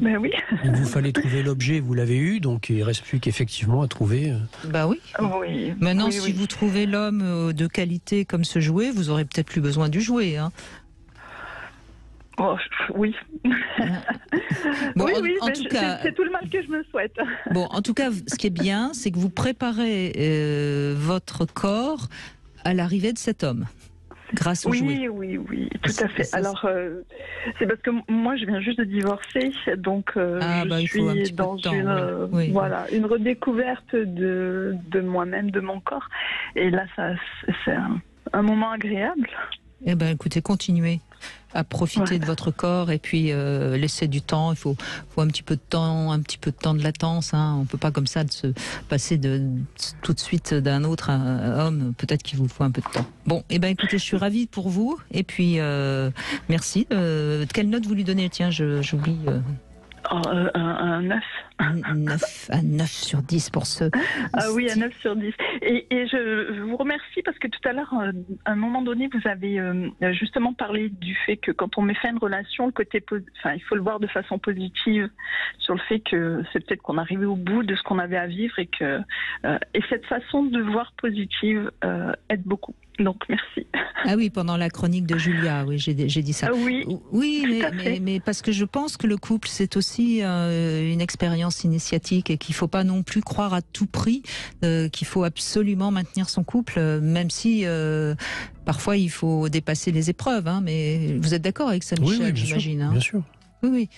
Oui. Il vous fallait trouver l'objet, vous l'avez eu, donc il reste plus qu'effectivement à trouver. Oui. Maintenant, si vous trouvez l'homme de qualité comme ce jouet, vous aurez peut-être plus besoin du jouet. Hein. Oui. En tout cas, c'est tout le mal que je me souhaite. En tout cas, ce qui est bien, c'est que vous préparez votre corps à l'arrivée de cet homme, grâce au jouet. Oui, tout à fait. Alors, c'est parce que moi, je viens juste de divorcer, donc je suis dans une redécouverte de moi-même, de mon corps. Et là, c'est un moment agréable. Écoutez, continuez à profiter de votre corps et puis laissez du temps. Il faut un petit peu de temps, de latence. Hein. On peut pas comme ça de se passer tout de suite d'un autre homme. Peut-être qu'il vous faut un peu de temps. Bon, écoutez, je suis ravie pour vous. Et puis merci. Quelle note vous lui donnez? Tiens, j'oublie. Un 9. Un 9 sur 10 pour ce... Ah oui, un 9 sur 10. Et je vous remercie parce que tout à l'heure, à un moment donné, vous avez justement parlé du fait que quand on met fin à une relation, il faut le voir de façon positive sur le fait que c'est peut-être qu'on arrivait au bout de ce qu'on avait à vivre et cette façon de voir positive aide beaucoup. Donc, merci. Ah oui, pendant la chronique de Julia, oui, j'ai dit ça. Oui, mais parce que je pense que le couple, c'est aussi une expérience initiatique et qu'il ne faut pas non plus croire à tout prix qu'il faut absolument maintenir son couple, même si parfois il faut dépasser les épreuves. Hein, mais vous êtes d'accord avec ça, Michel, j'imagine? Bien sûr. Oui.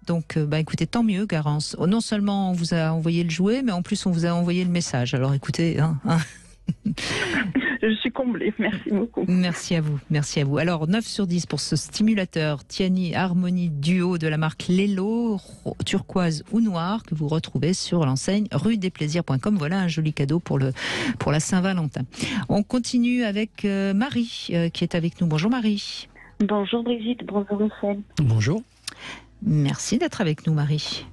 Donc, écoutez, tant mieux, Garance. Non seulement on vous a envoyé le jouet, mais en plus on vous a envoyé le message. Alors, écoutez... Je suis comblée, merci beaucoup. Merci à vous. Alors 9 sur 10 pour ce stimulateur Tiani Harmonie Duo de la marque Lelo, turquoise ou noir, que vous retrouvez sur l'enseigne rudesplaisirs.com. Voilà un joli cadeau pour la Saint-Valentin. On continue avec Marie qui est avec nous. Bonjour Marie. Bonjour Brigitte, bonjour Michel. Bonjour. Merci d'être avec nous Marie.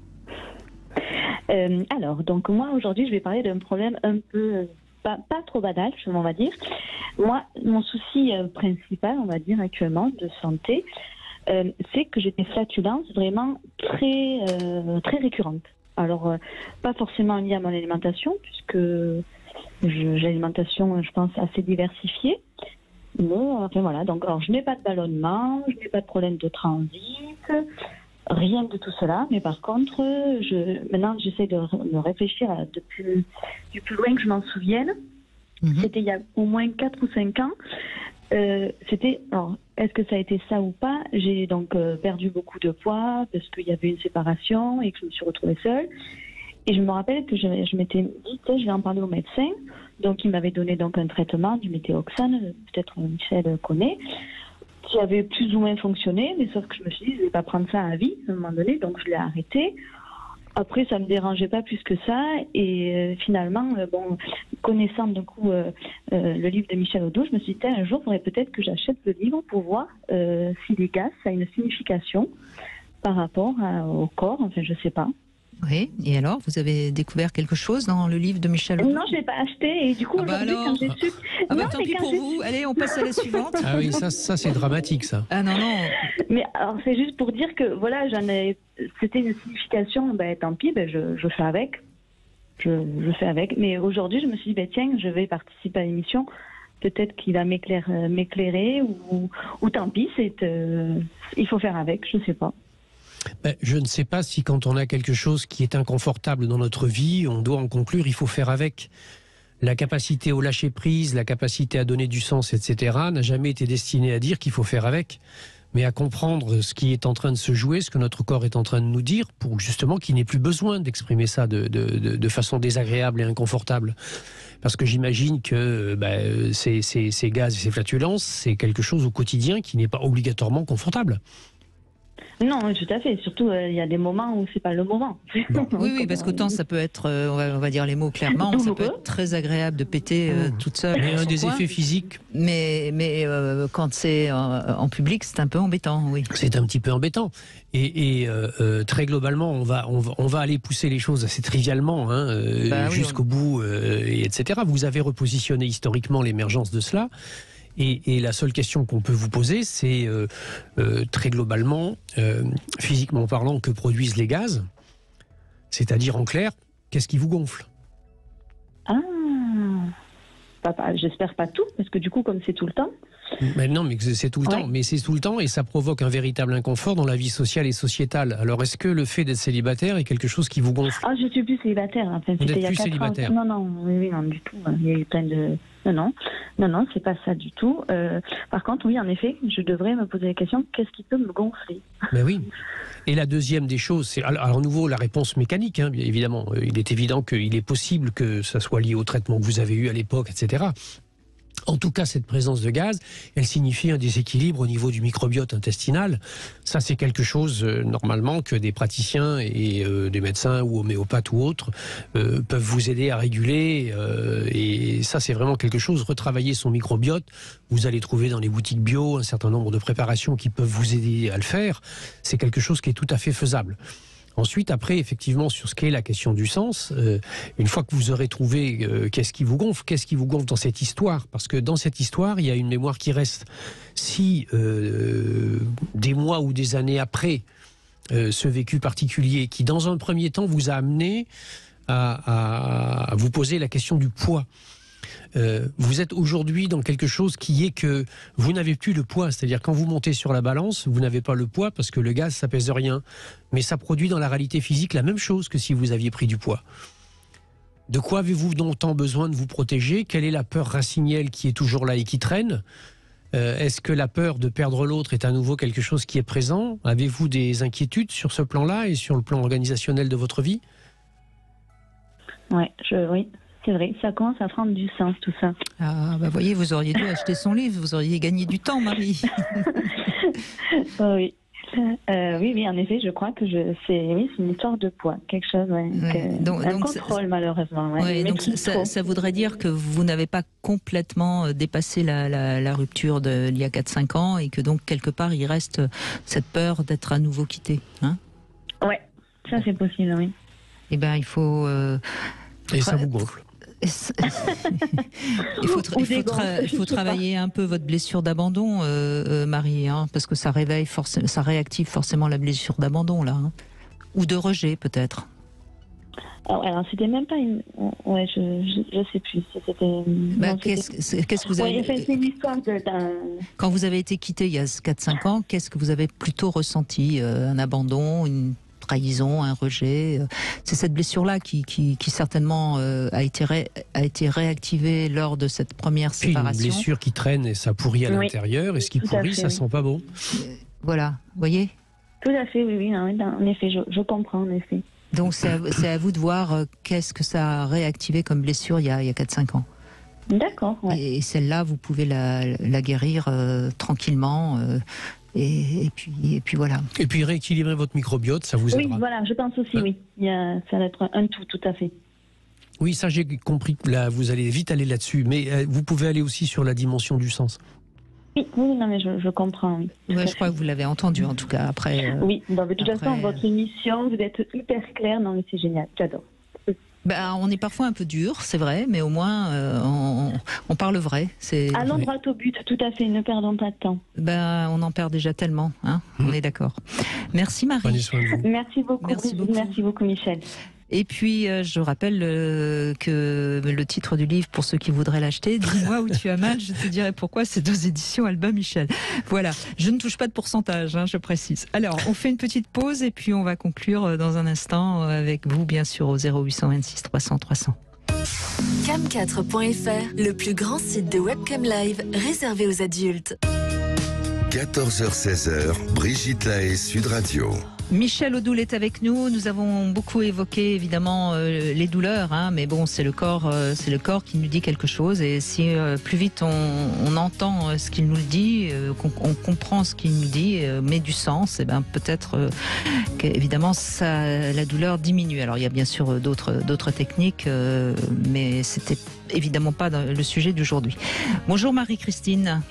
Alors, donc moi aujourd'hui je vais parler d'un problème un peu... Pas trop banal, on va dire. Moi, mon souci principal, on va dire actuellement, de santé, c'est que j'ai des flatulences vraiment très, très récurrentes. Alors, pas forcément liées à mon alimentation, puisque j'ai l'alimentation, je pense, assez diversifiée. Mais, voilà. Donc, alors, je n'ai pas de ballonnement, je n'ai pas de problème de transit, rien de tout cela. Mais par contre, maintenant, j'essaie de me réfléchir du plus loin que je m'en souvienne. C'était il y a au moins 4 ou 5 ans. Alors, est-ce que ça a été ça ou pas? J'ai donc perdu beaucoup de poids parce qu'il y avait une séparation et que je me suis retrouvée seule. Et je me rappelle que je m'étais dit, je vais en parler au médecin. Donc, il m'avait donné donc un traitement du méthoxane, peut-être Michel connaît, qui avait plus ou moins fonctionné, mais sauf que je me suis dit, je ne vais pas prendre ça à vie à un moment donné, donc je l'ai arrêté. Après, ça ne me dérangeait pas plus que ça, et finalement, connaissant du coup le livre de Michel Odo, je me suis dit, un jour, il faudrait peut-être que j'achète le livre pour voir si les gaz, ça a une signification par rapport au corps, enfin, je ne sais pas. Oui, et alors, vous avez découvert quelque chose dans le livre de Michel Audin? Non, je ne l'ai pas acheté, et du coup, aujourd'hui, quand j'ai su... tant pis pour vous, allez, on passe à la suivante. Ah oui, ça c'est dramatique, ça. Ah non. Mais alors, c'est juste pour dire que, voilà, c'était une signification, tant pis, je fais avec. Je fais avec. Mais aujourd'hui, je me suis dit, tiens, je vais participer à l'émission. Peut-être qu'il va m'éclairer, ou tant pis, il faut faire avec, je ne sais pas. Je ne sais pas si quand on a quelque chose qui est inconfortable dans notre vie, on doit en conclure, il faut faire avec. La capacité au lâcher-prise, la capacité à donner du sens, etc., n'a jamais été destinée à dire qu'il faut faire avec, mais à comprendre ce qui est en train de se jouer, ce que notre corps est en train de nous dire, pour justement qu'il n'ait plus besoin d'exprimer ça de façon désagréable et inconfortable. Parce que j'imagine que ces gaz et ces flatulences, c'est quelque chose au quotidien qui n'est pas obligatoirement confortable. Non, tout à fait. Surtout, il y a des moments où c'est pas le moment. Oui, parce qu'autant ça peut être, on va dire les mots clairement, ça peut être très agréable de péter toute seule. Mais un des effets physiques. Mais quand c'est en public, c'est un peu embêtant, oui. C'est un petit peu embêtant. Et très globalement, on va aller pousser les choses assez trivialement, jusqu'au bout, etc. Vous avez repositionné historiquement l'émergence de cela. Et la seule question qu'on peut vous poser, c'est très globalement, physiquement parlant, que produisent les gaz? C'est-à-dire, en clair, qu'est-ce qui vous gonfle? J'espère pas tout, parce que du coup, comme c'est tout le temps... Mais non, mais c'est tout le temps. Mais c'est tout le temps et ça provoque un véritable inconfort dans la vie sociale et sociétale. Alors, est-ce que le fait d'être célibataire est quelque chose qui vous gonfle? Ah, je suis plus célibataire. Enfin, vous n'êtes plus célibataire? Non, non, du tout. Il y a eu plein de... Non, c'est pas ça du tout. Par contre, oui, en effet, je devrais me poser la question, qu'est-ce qui peut me gonfler? Mais oui. Et la deuxième des choses, c'est alors à nouveau la réponse mécanique, bien évidemment. Il est évident qu'il est possible que ça soit lié au traitement que vous avez eu à l'époque, etc. En tout cas, cette présence de gaz, elle signifie un déséquilibre au niveau du microbiote intestinal. Ça, c'est quelque chose, normalement, que des praticiens et des médecins ou homéopathes ou autres peuvent vous aider à réguler. Et ça, c'est vraiment quelque chose. Retravailler son microbiote, vous allez trouver dans les boutiques bio un certain nombre de préparations qui peuvent vous aider à le faire. C'est quelque chose qui est tout à fait faisable. Ensuite, après, effectivement, sur ce qu'est la question du sens, une fois que vous aurez trouvé qu'est-ce qui vous gonfle dans cette histoire? Parce que dans cette histoire, il y a une mémoire qui reste. Si des mois ou des années après ce vécu particulier, qui dans un premier temps vous a amené à vous poser la question du poids, vous êtes aujourd'hui dans quelque chose qui est que vous n'avez plus le poids, c'est-à-dire quand vous montez sur la balance, vous n'avez pas le poids parce que le gaz ça pèse rien, mais ça produit dans la réalité physique la même chose que si vous aviez pris du poids. De quoi avez-vous donc tant besoin de vous protéger? Quelle est la peur racinielle qui est toujours là et qui traîne? Est-ce que la peur de perdre l'autre est à nouveau quelque chose qui est présent? Avez-vous des inquiétudes sur ce plan-là et sur le plan organisationnel de votre vie? Oui. C'est vrai, ça commence à prendre du sens, tout ça. Ah, voyez, vous auriez dû acheter son livre, vous auriez gagné du temps, Marie. Oui. Oui, en effet, je crois que c'est une histoire de poids, quelque chose, un contrôle, malheureusement. Ouais, donc ça voudrait dire que vous n'avez pas complètement dépassé la rupture d'il y a 4-5 ans et que donc, quelque part, il reste cette peur d'être à nouveau quitté. Hein? Oui, ça c'est possible, oui. Eh bien, il faut... Et ça vous gonfle? Il faut travailler un peu votre blessure d'abandon, Marie, parce que ça réactive forcément la blessure d'abandon, là. Hein. Ou de rejet, peut-être. Alors, c'était même pas une... Ouais, je sais plus. Qu'est-ce que vous avez... c'est une histoire d'un... Quand vous avez été quitté il y a 4-5 ans, qu'est-ce que vous avez plutôt ressenti? Un abandon, une trahison, un rejet? C'est cette blessure-là qui certainement a été réactivée lors de cette première séparation. Puis une blessure qui traîne et ça pourrit à l'intérieur, et ce qui pourrit, ça sent pas bon. Voilà, vous voyez? Tout à fait, oui, en effet, je comprends, en effet. Donc c'est à vous de voir qu'est-ce que ça a réactivé comme blessure il y a 4-5 ans. D'accord. Ouais. Et celle-là, vous pouvez la guérir tranquillement. Et puis voilà. Et puis rééquilibrer votre microbiote, ça vous aidera. Oui, voilà, je pense aussi, oui. Ça va être un tout à fait. Oui, ça j'ai compris. Là, vous allez vite aller là-dessus. Mais vous pouvez aller aussi sur la dimension du sens. Oui, non, mais je comprends. Oui. Ouais, je crois que vous l'avez entendu, en tout cas. Après. Oui, de toute façon, votre émission, vous êtes hyper clair. Non, mais c'est génial. J'adore. Ben, on est parfois un peu dur, c'est vrai, mais au moins on parle vrai. Allons droit au but, tout à fait, ne perdons pas de temps. Ben, on en perd déjà tellement, hein, on est d'accord. Merci Marie. Prenez soin de vous. Merci beaucoup, merci beaucoup Michel. Et puis, je rappelle que le titre du livre, pour ceux qui voudraient l'acheter, Dis-moi où tu as mal, je te dirai pourquoi, c'est aux éditions Albin Michel. Voilà, je ne touche pas de pourcentage, hein, je précise. Alors, on fait une petite pause et puis on va conclure dans un instant avec vous, bien sûr, au 0826 300 300. Cam4.fr, le plus grand site de webcam live réservé aux adultes. 14h-16h, Brigitte Lahaie, Sud Radio. Michel Odoul est avec nous. Nous avons beaucoup évoqué évidemment les douleurs, hein, mais bon, c'est le corps qui nous dit quelque chose. Et si plus vite on entend ce qu'il nous dit, on comprend ce qu'il nous dit, met du sens, et ben peut-être qu'évidemment la douleur diminue. Alors il y a bien sûr d'autres techniques, mais c'était évidemment pas le sujet d'aujourd'hui. Bonjour Marie-Christine.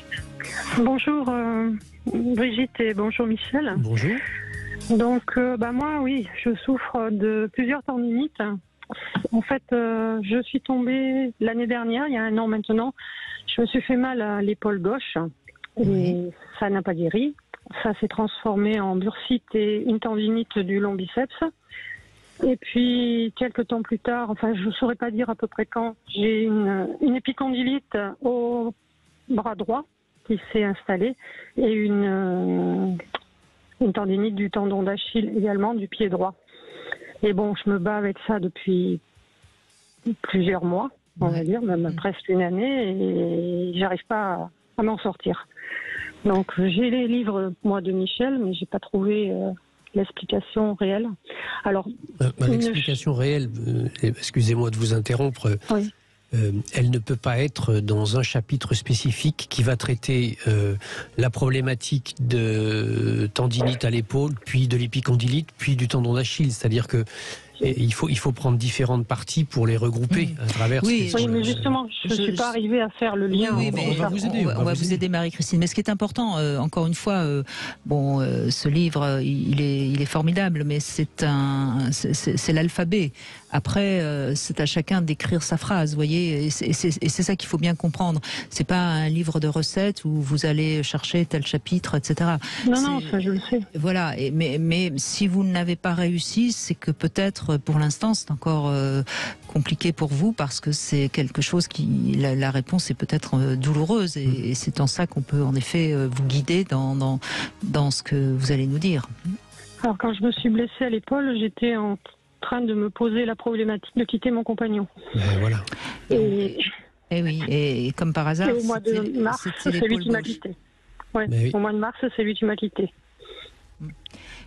Bonjour Brigitte et bonjour Michel. Bonjour. Donc, moi, oui, je souffre de plusieurs tendinites. En fait, je suis tombée l'année dernière, il y a 1 an maintenant. Je me suis fait mal à l'épaule gauche et ça n'a pas guéri. Ça s'est transformé en bursite et une tendinite du long biceps. Et puis, quelques temps plus tard, enfin, je ne saurais pas dire à peu près quand, j'ai une épicondylite au bras droit qui s'est installée et une tendinite du tendon d'Achille également, du pied droit. Et bon, je me bats avec ça depuis plusieurs mois, on va dire, même presque une année, et j'arrive pas à m'en sortir. Donc j'ai les livres, moi, de Michel, mais j'ai pas trouvé l'explication réelle. Alors, l'explication réelle, excusez-moi de vous interrompre, oui. Elle ne peut pas être dans un chapitre spécifique qui va traiter la problématique de tendinite à l'épaule, puis de l'épicondylite, puis du tendon d'Achille. C'est-à-dire que il faut prendre différentes parties pour les regrouper à travers. Oui, mais justement, je ne suis pas arrivée à faire le lien. Oui, mais on va vous aider, Marie-Christine. Mais ce qui est important, encore une fois, ce livre, il est formidable, mais c'est l'alphabet. Après, c'est à chacun d'écrire sa phrase, vous voyez, et c'est ça qu'il faut bien comprendre. C'est pas un livre de recettes où vous allez chercher tel chapitre, etc. Non, ça je le sais. Voilà, mais si vous n'avez pas réussi, c'est que peut-être pour l'instant c'est encore compliqué pour vous parce que c'est quelque chose la réponse est peut-être douloureuse et c'est en ça qu'on peut en effet vous guider dans ce que vous allez nous dire. Alors quand je me suis blessée à l'épaule, j'étais en train de me poser la problématique de quitter mon compagnon. Voilà. Et oui, et comme par hasard, au mois de mars, c'est lui qui m'a quitté. Ouais, oui. Au mois de mars, c'est lui qui m'a quitté.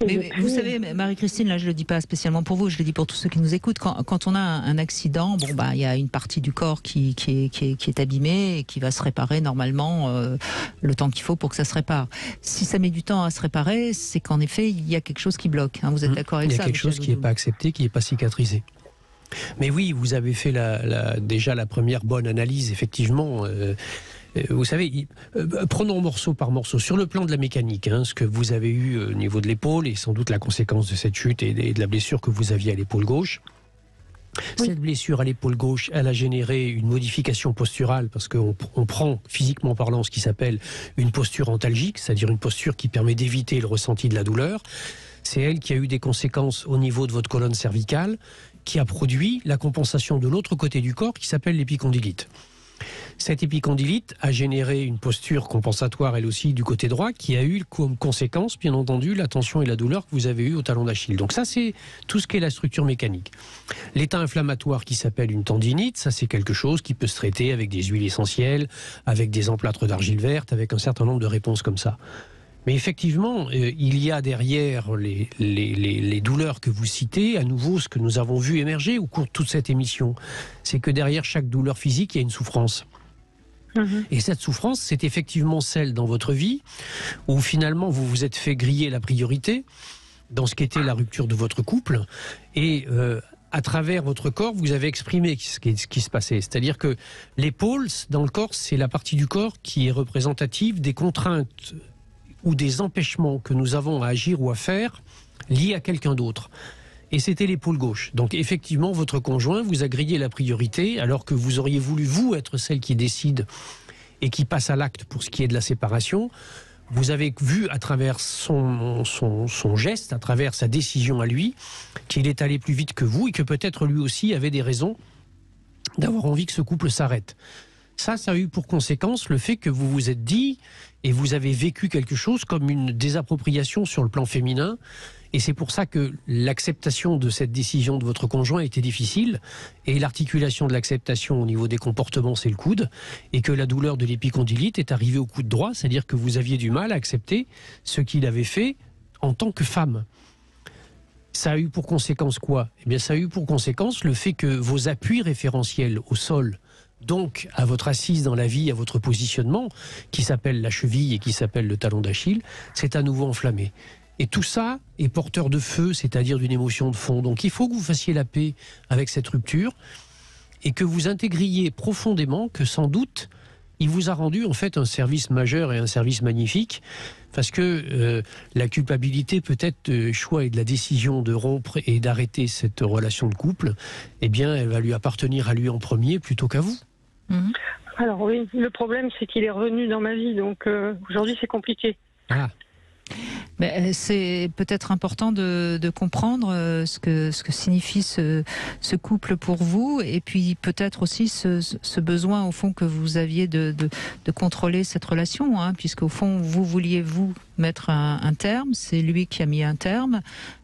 Mais vous savez, Marie-Christine, là je le dis pas spécialement pour vous, je le dis pour tous ceux qui nous écoutent. Quand on a un accident, il y a une partie du corps qui est abîmée et qui va se réparer normalement le temps qu'il faut pour que ça se répare. Si ça met du temps à se réparer, c'est qu'en effet il y a quelque chose qui bloque. Hein, vous êtes d'accord avec ça? Il y a quelque chose qui n'est pas accepté, qui n'est pas cicatrisé. Mais oui, vous avez fait déjà la première bonne analyse, effectivement. Vous savez, prenons morceau par morceau. Sur le plan de la mécanique, ce que vous avez eu au niveau de l'épaule, et sans doute la conséquence de cette chute et de la blessure que vous aviez à l'épaule gauche. Oui. Cette blessure à l'épaule gauche, elle a généré une modification posturale, parce qu'on prend, physiquement parlant, ce qui s'appelle une posture antalgique, c'est-à-dire une posture qui permet d'éviter le ressenti de la douleur. C'est elle qui a eu des conséquences au niveau de votre colonne cervicale, qui a produit la compensation de l'autre côté du corps, qui s'appelle l'épicondylite. Cette épicondylite a généré une posture compensatoire, elle aussi, du côté droit, qui a eu comme conséquence, bien entendu, la tension et la douleur que vous avez eue au talon d'Achille. Donc ça, c'est tout ce qui est la structure mécanique. L'état inflammatoire qui s'appelle une tendinite, ça c'est quelque chose qui peut se traiter avec des huiles essentielles, avec des emplâtres d'argile verte, avec un certain nombre de réponses comme ça. Mais effectivement, il y a derrière les douleurs que vous citez, à nouveau, ce que nous avons vu émerger au cours de toute cette émission, c'est que derrière chaque douleur physique, il y a une souffrance. Et cette souffrance, c'est effectivement celle dans votre vie où finalement vous vous êtes fait griller la priorité dans ce qu'était la rupture de votre couple. Et à travers votre corps, vous avez exprimé ce qui se passait. C'est-à-dire que l'épaule, dans le corps, c'est la partie du corps qui est représentative des contraintes ou des empêchements que nous avons à agir ou à faire liés à quelqu'un d'autre. Et c'était l'épaule gauche. Donc effectivement, votre conjoint vous a grillé la priorité, alors que vous auriez voulu, vous, être celle qui décide et qui passe à l'acte pour ce qui est de la séparation. Vous avez vu à travers son geste, à travers sa décision à lui, qu'il est allé plus vite que vous et que peut-être lui aussi avait des raisons d'avoir envie que ce couple s'arrête. Ça a eu pour conséquence le fait que vous vous êtes dit, et vous avez vécu quelque chose comme une désappropriation sur le plan féminin, et c'est pour ça que l'acceptation de cette décision de votre conjoint était difficile, et l'articulation de l'acceptation au niveau des comportements, c'est le coude, et que la douleur de l'épicondylite est arrivée au coude droit, c'est-à-dire que vous aviez du mal à accepter ce qu'il avait fait en tant que femme. Ça a eu pour conséquence quoi? Eh bien, ça a eu pour conséquence le fait que vos appuis référentiels au sol, donc à votre assise dans la vie, à votre positionnement, qui s'appelle la cheville et qui s'appelle le talon d'Achille, c'est à nouveau enflammé. Et tout ça est porteur de feu, c'est-à-dire d'une émotion de fond. Donc il faut que vous fassiez la paix avec cette rupture et que vous intégriez profondément que sans doute, il vous a rendu en fait un service majeur et un service magnifique, parce que la culpabilité peut-être du choix et de la décision de rompre et d'arrêter cette relation de couple, eh bien elle va lui appartenir à lui en premier plutôt qu'à vous. Alors oui, le problème c'est qu'il est revenu dans ma vie, donc aujourd'hui c'est compliqué. Ah. Mais c'est peut-être important de comprendre ce que signifie ce couple pour vous, et puis peut-être aussi ce besoin au fond que vous aviez de contrôler cette relation, hein, puisqu'au fond vous vouliez mettre un terme, c'est lui qui a mis un terme,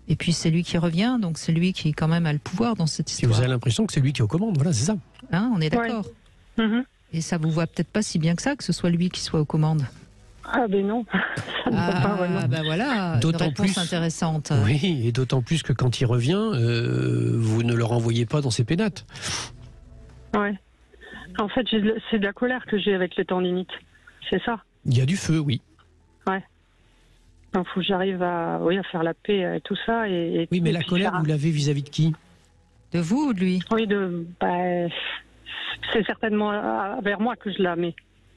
et puis c'est lui qui revient, donc c'est lui qui quand même a le pouvoir dans cette histoire. Et vous avez l'impression que c'est lui qui est aux commandes, voilà, c'est ça. Hein, on est d'accord. Ouais. Et ça vous voit peut-être pas si bien que ce soit lui qui soit aux commandes. Ah ben non, ça ne va pas vraiment. Ben voilà, une réponse intéressante. Oui, et d'autant plus que quand il revient, vous ne le renvoyez pas dans ses pénates. Ouais. En fait, c'est de la colère que j'ai avec les tendinites. C'est ça. Il y a du feu, oui. Ouais. Il faut que j'arrive à faire la paix avec tout ça. Oui, mais la colère, vous l'avez vis-à-vis de qui? De vous ou de lui? Oui, c'est certainement vers moi que je la mets.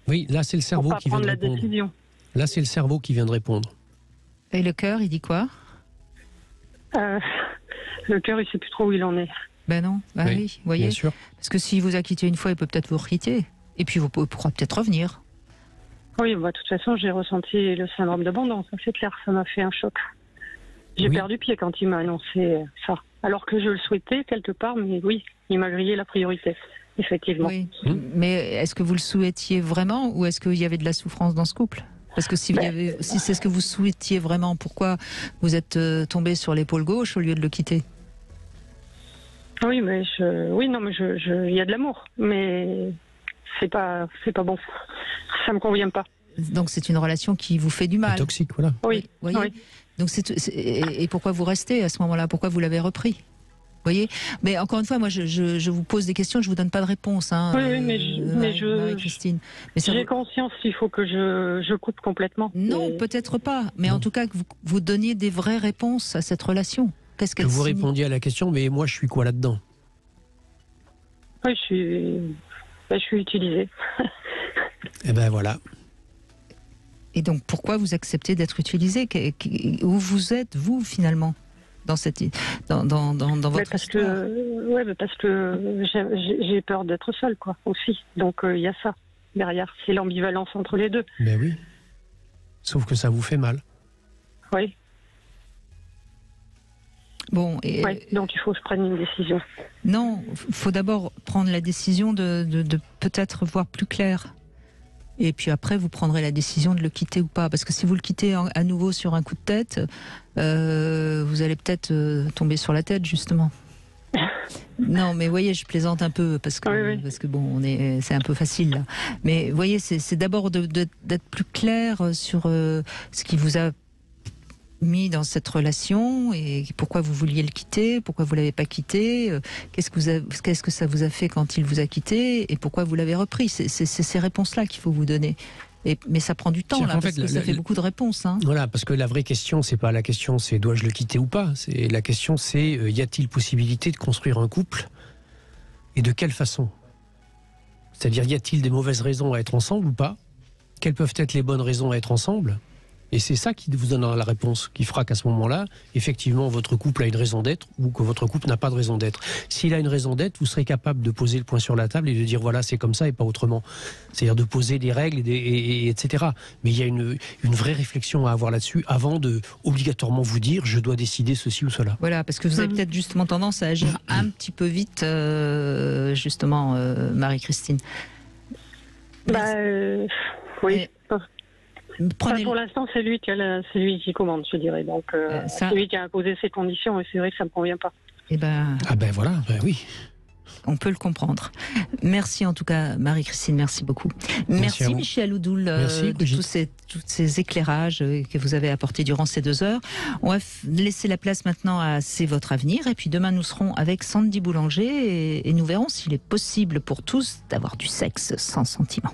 Oui, là c'est le cerveau qui vient de répondre. Décision. Là c'est le cerveau qui vient de répondre. Et le cœur, il dit quoi? Le cœur, il sait plus trop où il en est. Ben non, oui, vous voyez. Bien sûr. Parce que s'il vous a quitté une fois, il peut peut-être vous quitter. Et puis il pourra peut-être revenir. Oui, de toute façon, j'ai ressenti le syndrome d'abandon, ça c'est clair, ça m'a fait un choc. J'ai perdu pied quand il m'a annoncé ça. Alors que je le souhaitais quelque part, mais oui, il m'a grillé la priorité. Effectivement. Oui. Mais est-ce que vous le souhaitiez vraiment, ou est-ce qu'il y avait de la souffrance dans ce couple? Parce que si c'est ce que vous souhaitiez vraiment, pourquoi vous êtes tombé sur l'épaule gauche au lieu de le quitter? Oui, mais il y a de l'amour, mais c'est pas bon. Ça me convient pas. Donc c'est une relation qui vous fait du mal. Toxique, voilà. Oui. Voyez. Oui. Donc et pourquoi vous restez à ce moment-là? Pourquoi vous l'avez repris? Voyez, mais encore une fois, moi, je vous pose des questions, je vous donne pas de réponse. Hein, Christine. J'ai conscience qu'il faut que je coupe complètement. Non, peut-être pas. Mais en tout cas, que vous donniez des vraies réponses à cette relation. Qu'est-ce qu'elle vous répondiez à la question, mais moi, je suis quoi là-dedans? Oui, je suis utilisée. Et ben voilà. Et donc, pourquoi vous acceptez d'être utilisée? Où vous êtes, vous, finalement, dans votre histoire? Parce que j'ai peur d'être seule, quoi, aussi. Donc, il y a ça derrière. C'est l'ambivalence entre les deux. Ben oui. Sauf que ça vous fait mal. Oui. Bon, donc il faut que je prenne une décision. Non, il faut d'abord prendre la décision de peut-être voir plus clair. Et puis après, vous prendrez la décision de le quitter ou pas. Parce que si vous le quittez à nouveau sur un coup de tête, vous allez peut-être tomber sur la tête, justement. Non, mais voyez, je plaisante un peu parce que bon, c'est un peu facile là. Mais voyez, c'est d'abord d'être plus clair sur ce qui vous a mis dans cette relation et pourquoi vous vouliez le quitter, pourquoi vous l'avez pas quitté, qu'est-ce que ça vous a fait quand il vous a quitté et pourquoi vous l'avez repris. C'est ces réponses-là qu'il faut vous donner. Mais ça prend du temps, là, parce que ça fait beaucoup de réponses. Hein. Voilà, parce que la vraie question, c'est pas la question, c'est dois-je le quitter ou pas. La question, c'est y a-t-il possibilité de construire un couple et de quelle façon? C'est-à-dire, y a-t-il des mauvaises raisons à être ensemble ou pas? Quelles peuvent être les bonnes raisons à être ensemble? Et c'est ça qui vous donnera la réponse, qui fera qu'à ce moment-là, effectivement, votre couple a une raison d'être ou que votre couple n'a pas de raison d'être. S'il a une raison d'être, vous serez capable de poser le point sur la table et de dire voilà, c'est comme ça et pas autrement. C'est-à-dire de poser des règles, etc. Mais il y a une vraie réflexion à avoir là-dessus avant de obligatoirement vous dire je dois décider ceci ou cela. Voilà, parce que vous avez peut-être justement tendance à agir un petit peu vite, justement, Marie-Christine. Oui. Pour l'instant, c'est lui qui commande, je dirais. Donc, c'est lui qui a imposé ses conditions et c'est vrai que ça ne me convient pas. Voilà, oui. On peut le comprendre. Merci en tout cas, Marie-Christine, merci beaucoup. Merci Michel Oudoul de tous ces éclairages que vous avez apportés durant ces 2 heures. On va laisser la place maintenant à C'est votre avenir. Et puis demain, nous serons avec Sandy Boulanger et nous verrons s'il est possible pour tous d'avoir du sexe sans sentiment.